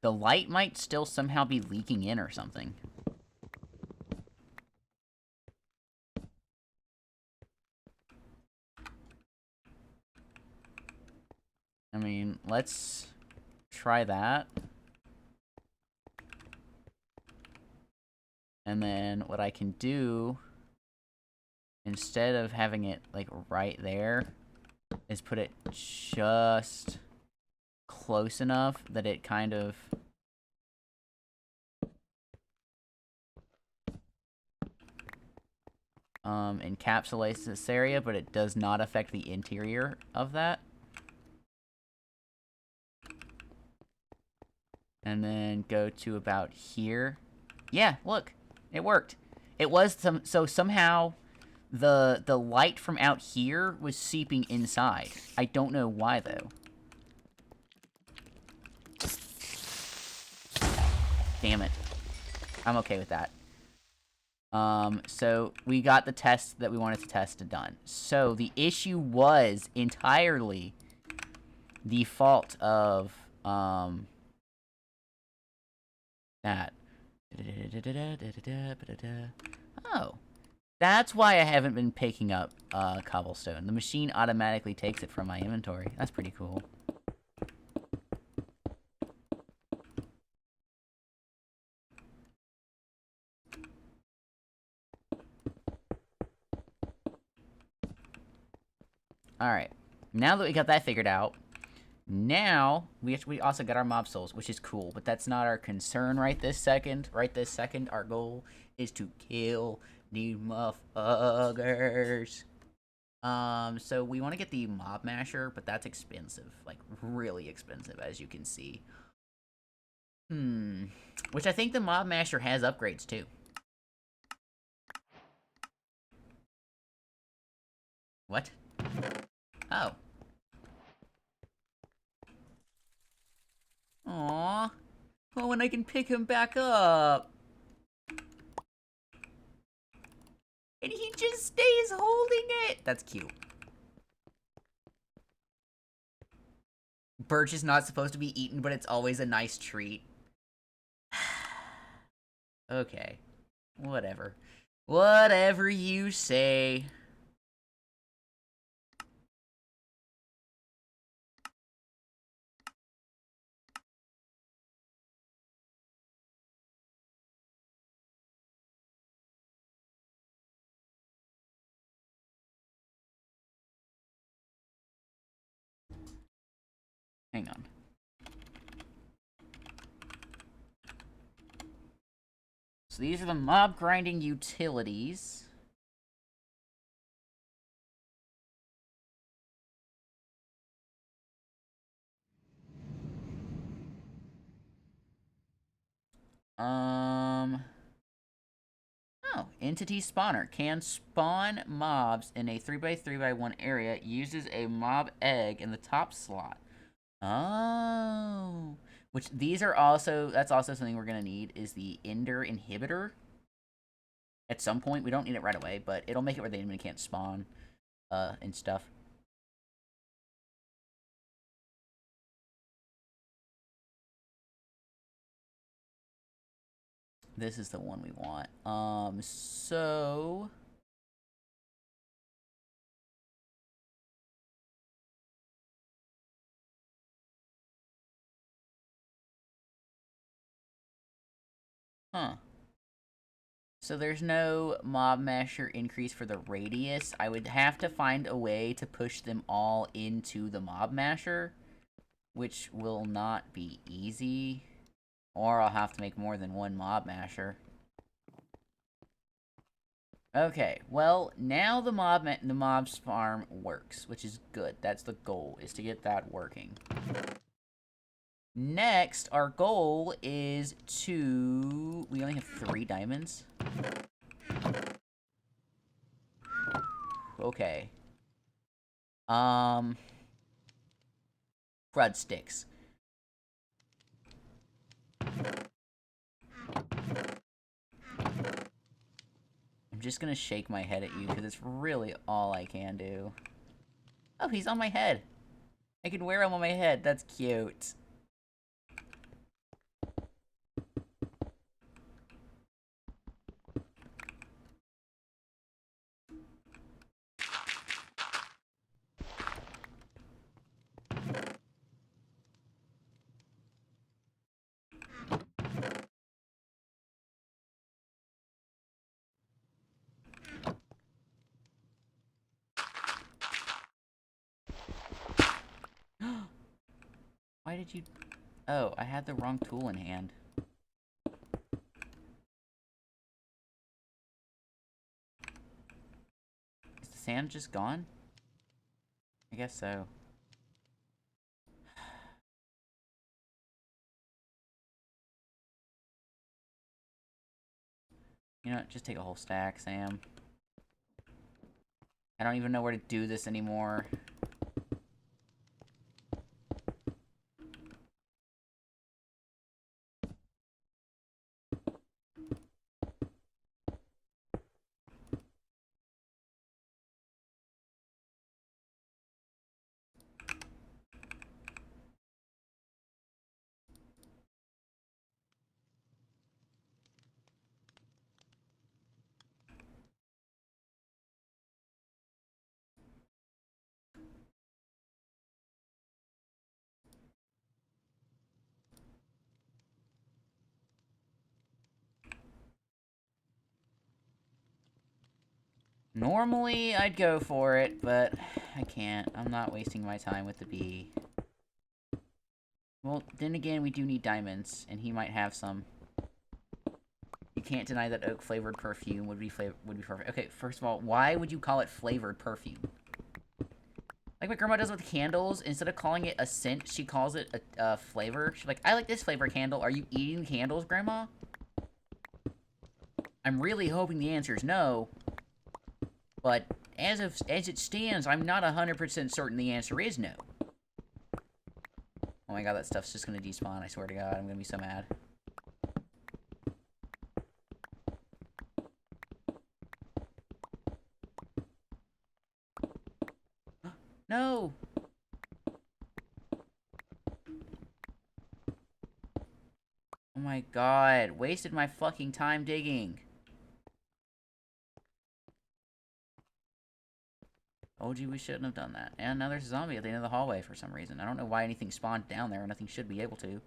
The light might still somehow be leaking in or something. I mean, let's try that. And then what I can do, instead of having it, like, right there, is put it just close enough that it kind of encapsulates this area, but it does not affect the interior of that. And then go to about here. Yeah, look, it worked. It was so somehow the light from out here was seeping inside. I don't know why though. Damn it. I'm okay with that. So we got the test that we wanted to test done. So the issue was entirely the fault of, that. Oh. That's why I haven't been picking up, cobblestone. The machine automatically takes it from my inventory. That's pretty cool. Alright. Now that we got that figured out, now we also got our mob souls, which is cool, but that's not our concern right this second. Right this second, our goal is to kill these motherfuckers. So we want to get the mob masher, but that's expensive. Like, really expensive, as you can see. Which I think the mob masher has upgrades, too. What? Oh. Aww. Oh, and I can pick him back up. And he just stays holding it. That's cute. Birch is not supposed to be eaten, but it's always a nice treat. Okay. Whatever. Whatever you say. Hang on. So these are the mob grinding utilities. Oh, entity spawner. Can spawn mobs in a 3x3x1 area. Uses a mob egg in the top slot. Oh. Which, these are also, that's also something we're gonna need, is the Ender inhibitor. At some point, we don't need it right away, but it'll make it where the enemy can't spawn, and stuff. This is the one we want. So... Huh. So there's no mob masher increase for the radius. I would have to find a way to push them all into the mob masher, which will not be easy. Or I'll have to make more than one mob masher. Okay, well, now the mob's farm works, which is good. That's the goal, is to get that working. Next, our goal is to... We only have 3 diamonds. Okay. Crud sticks. I'm just gonna shake my head at you, because it's really all I can do. Oh, he's on my head. I can wear him on my head. That's cute. did you... Oh, I had the wrong tool in hand. Is the sand just gone? I guess so. You know what? Just take a whole stack, Sam. I don't even know where to do this anymore. Normally, I'd go for it, but I can't. I'm not wasting my time with the bee. Well, then again, we do need diamonds, and he might have some. You can't deny that oak-flavored perfume would be perfect. Okay, first of all, why would you call it flavored perfume? Like my grandma does with candles, instead of calling it a scent, she calls it a flavor. She's like, I like this flavor candle. Are you eating candles, Grandma? I'm really hoping the answer is no. But as it stands, I'm not 100% certain the answer is no. Oh my god, that stuff's just gonna despawn, I swear to god. I'm gonna be so mad. No! Oh my god, wasted my fucking time digging. Oh gee, we shouldn't have done that. And now there's a zombie at the end of the hallway for some reason. I don't know why anything spawned down there. Nothing should be able to.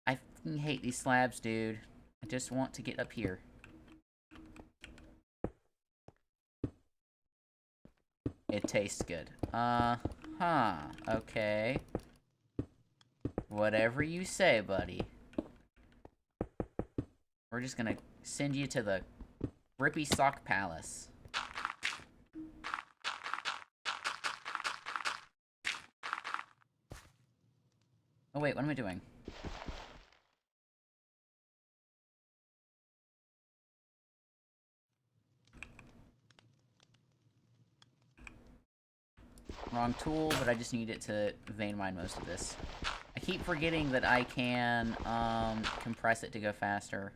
I fucking hate these slabs, dude. I just want to get up here. It tastes good. Huh. Okay. Whatever you say, buddy. We're just gonna send you to the Rippy Sock Palace. Oh wait, what am I doing? Wrong tool, but I just need it to vein mine most of this. I keep forgetting that I can, compress it to go faster.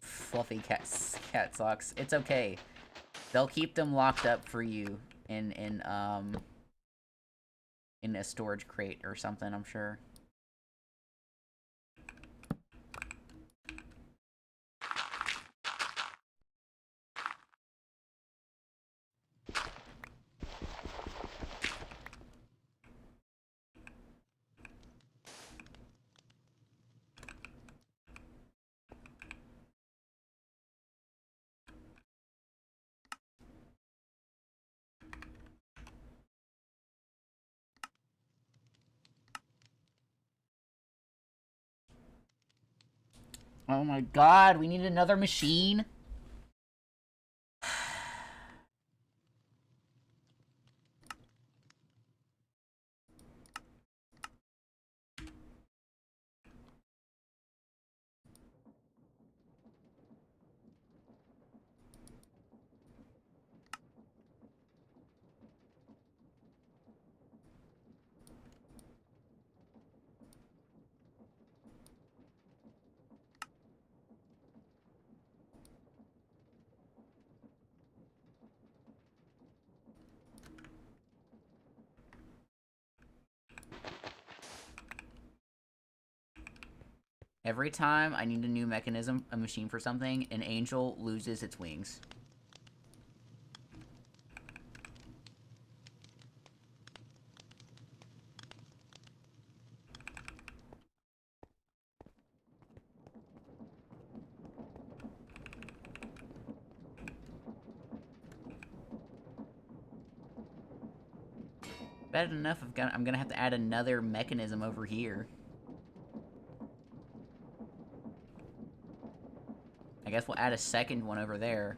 Fluffy cat socks. It's okay. They'll keep them locked up for you in a storage crate or something, I'm sure. Oh my god, we need another machine? Every time I need a new mechanism, a machine for something, an angel loses its wings. Bad enough, I'm gonna have to add another mechanism over here. I guess we'll add a second one over there.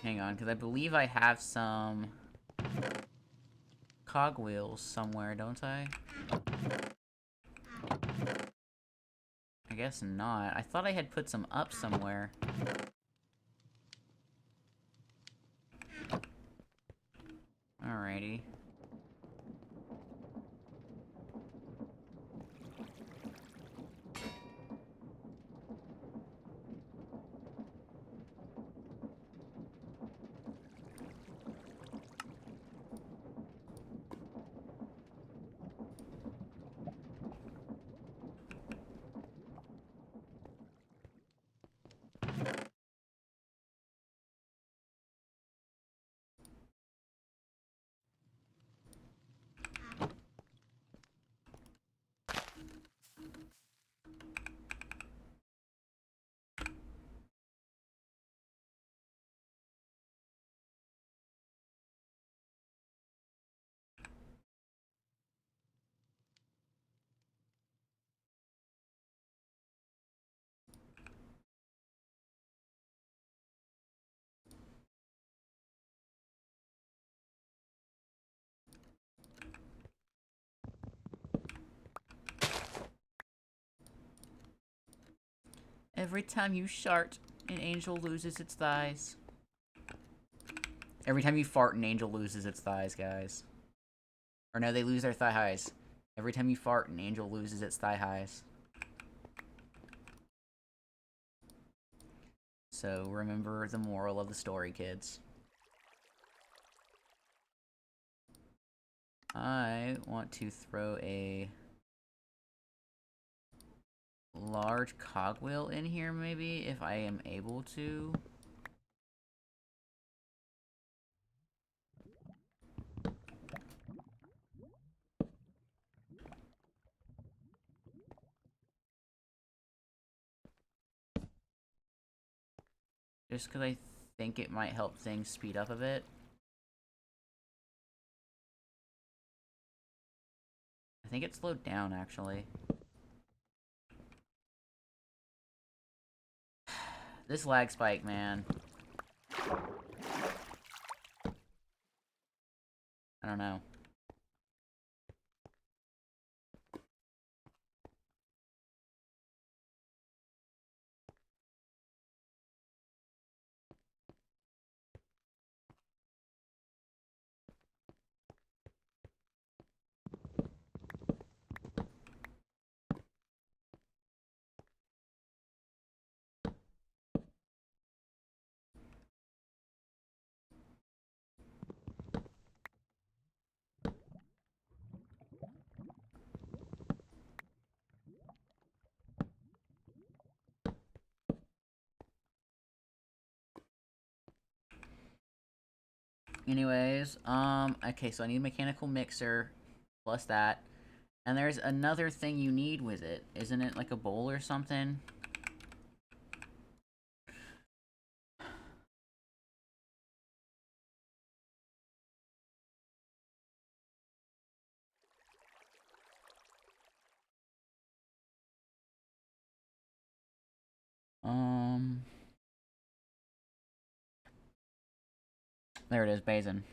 Hang on, because I believe I have some cogwheels somewhere, don't I? I guess not. I thought I had put some up somewhere. Alrighty. Every time you shart, an angel loses its thighs. Every time you fart, an angel loses its thighs, guys. Or no, they lose their thigh highs. Every time you fart, an angel loses its thigh highs. So remember the moral of the story, kids. I want to throw a large cogwheel in here, maybe, if I am able to. Just because I think it might help things speed up a bit. I think it slowed down, actually. This lag spike, man. I don't know. Anyways, okay, so I need a mechanical mixer, plus that. And there's another thing you need with it. Isn't it like a bowl or something? There it is, basin.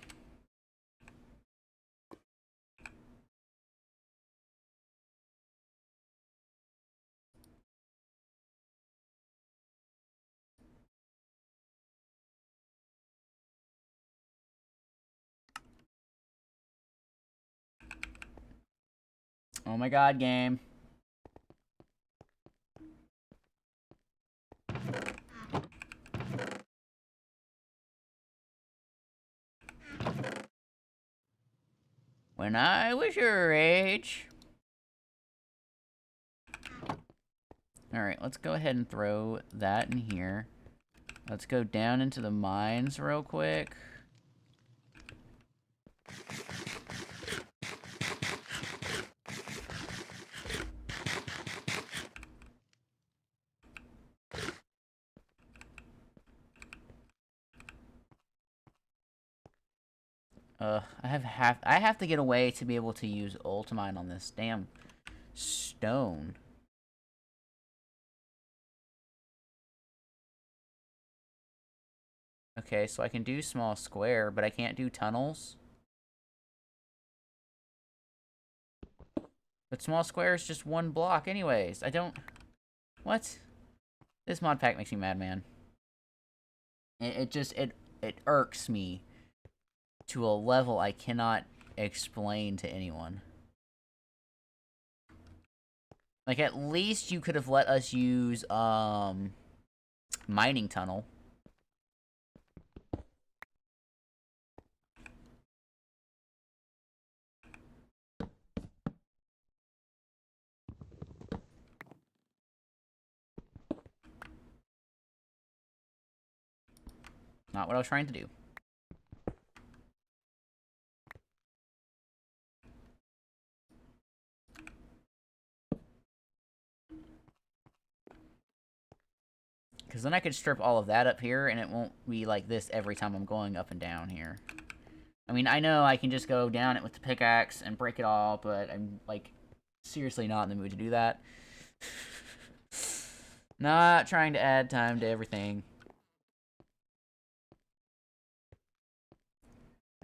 Oh my god, game. When I was your age. Alright, let's go ahead and throw that in here. Let's go down into the mines real quick. I have to get away to be able to use ultimine on this damn stone. Okay, so I can do small square, but I can't do tunnels. But small square is just one block anyways. I don't... What? This mod pack makes me mad, man. It irks me to a level I cannot explain to anyone. Like, at least you could have let us use, mining tunnel. Not what I was trying to do. Because then I could strip all of that up here, and it won't be like this every time I'm going up and down here. I mean, I know I can just go down it with the pickaxe and break it all, but I'm, like, seriously not in the mood to do that. Not trying to add time to everything.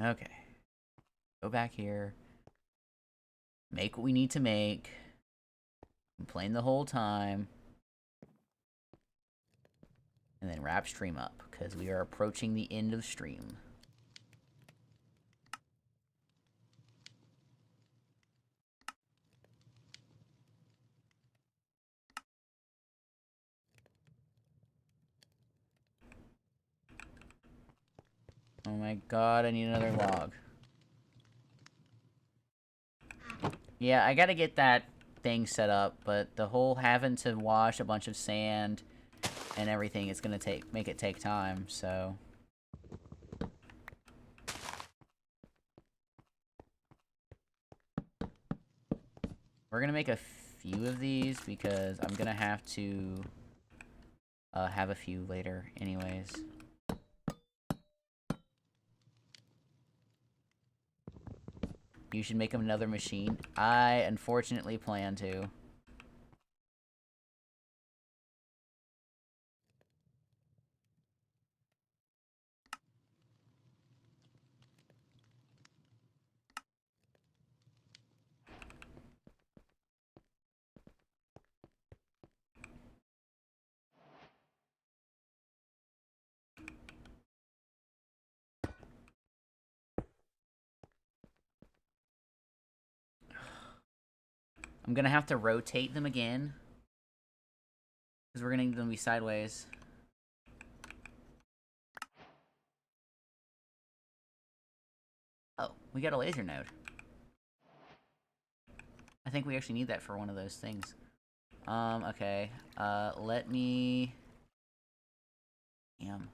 Okay. Go back here. Make what we need to make. Complain the whole time. And then wrap stream up, because we are approaching the end of stream. Oh my god, I need another log. Yeah, I gotta get that thing set up, but the whole having to wash a bunch of sand and everything is gonna make it take time, so... We're gonna make a few of these, because I'm gonna have to have a few later anyways. You should make another machine. I unfortunately plan to. I'm gonna have to rotate them again, because we're gonna need them to be sideways. Oh, we got a laser node. I think we actually need that for one of those things. Okay. Let me... Damn.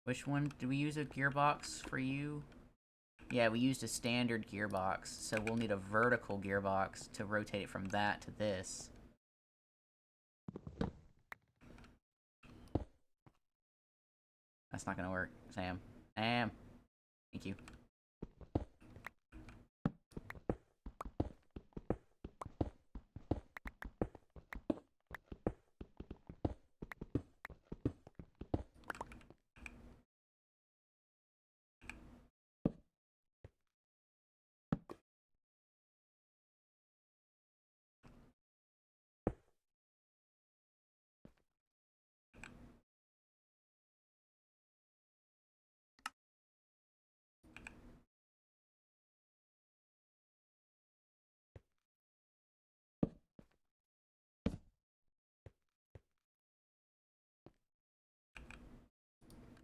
Which one? Did we use a gearbox for you? Yeah, we used a standard gearbox, so we'll need a vertical gearbox to rotate it from that to this. That's not gonna work, Sam. Sam! Thank you.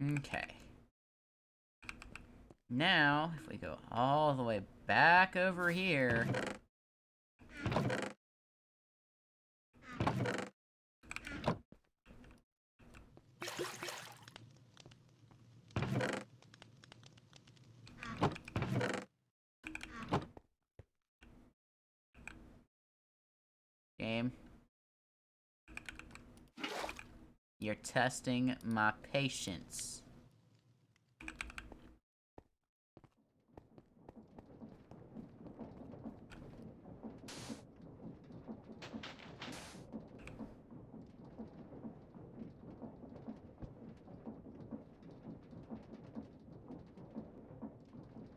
Okay. Now, if we go all the way back over here... Game. You're testing my patience.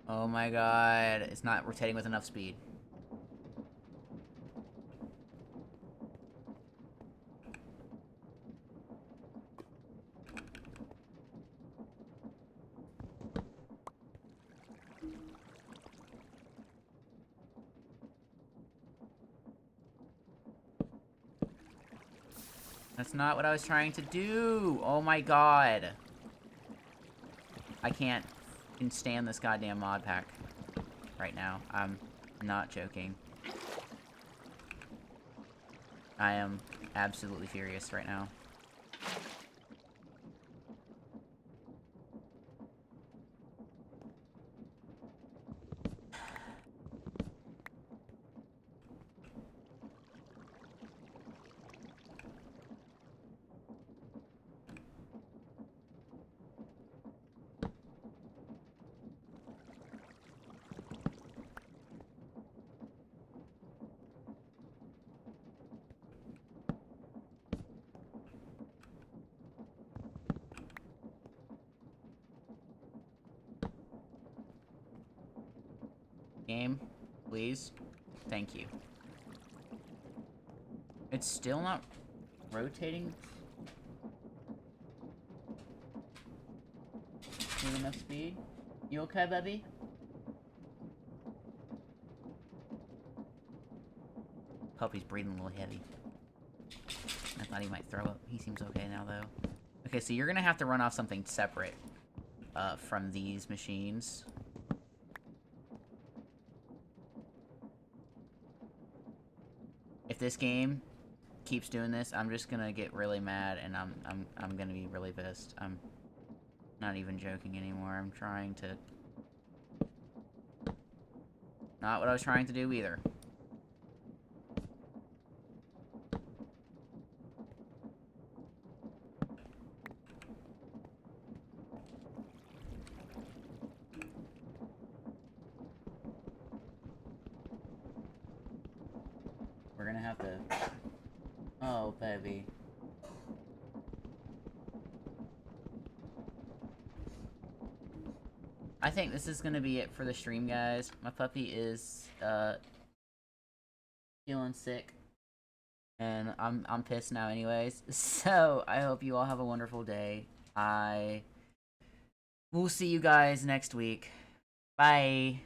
Oh my god, it's not rotating with enough speed. That's not what I was trying to do! Oh my god! I can't stand this goddamn mod pack right now. I'm not joking. I am absolutely furious right now. Game, please. Thank you. It's still not rotating with enough speed. You okay, baby? Puppy's breathing a little heavy. I thought he might throw up. He seems okay now, though. Okay, so you're gonna have to run off something separate from these machines. If this game keeps doing this, I'm just gonna get really mad, and I'm gonna be really pissed. I'm not even joking anymore. I'm trying to... Not what I was trying to do either. We're gonna have to... Oh, baby. I think this is gonna be it for the stream, guys. My puppy is, feeling sick. And I'm pissed now anyways. So, I hope you all have a wonderful day. I will see you guys next week. Bye!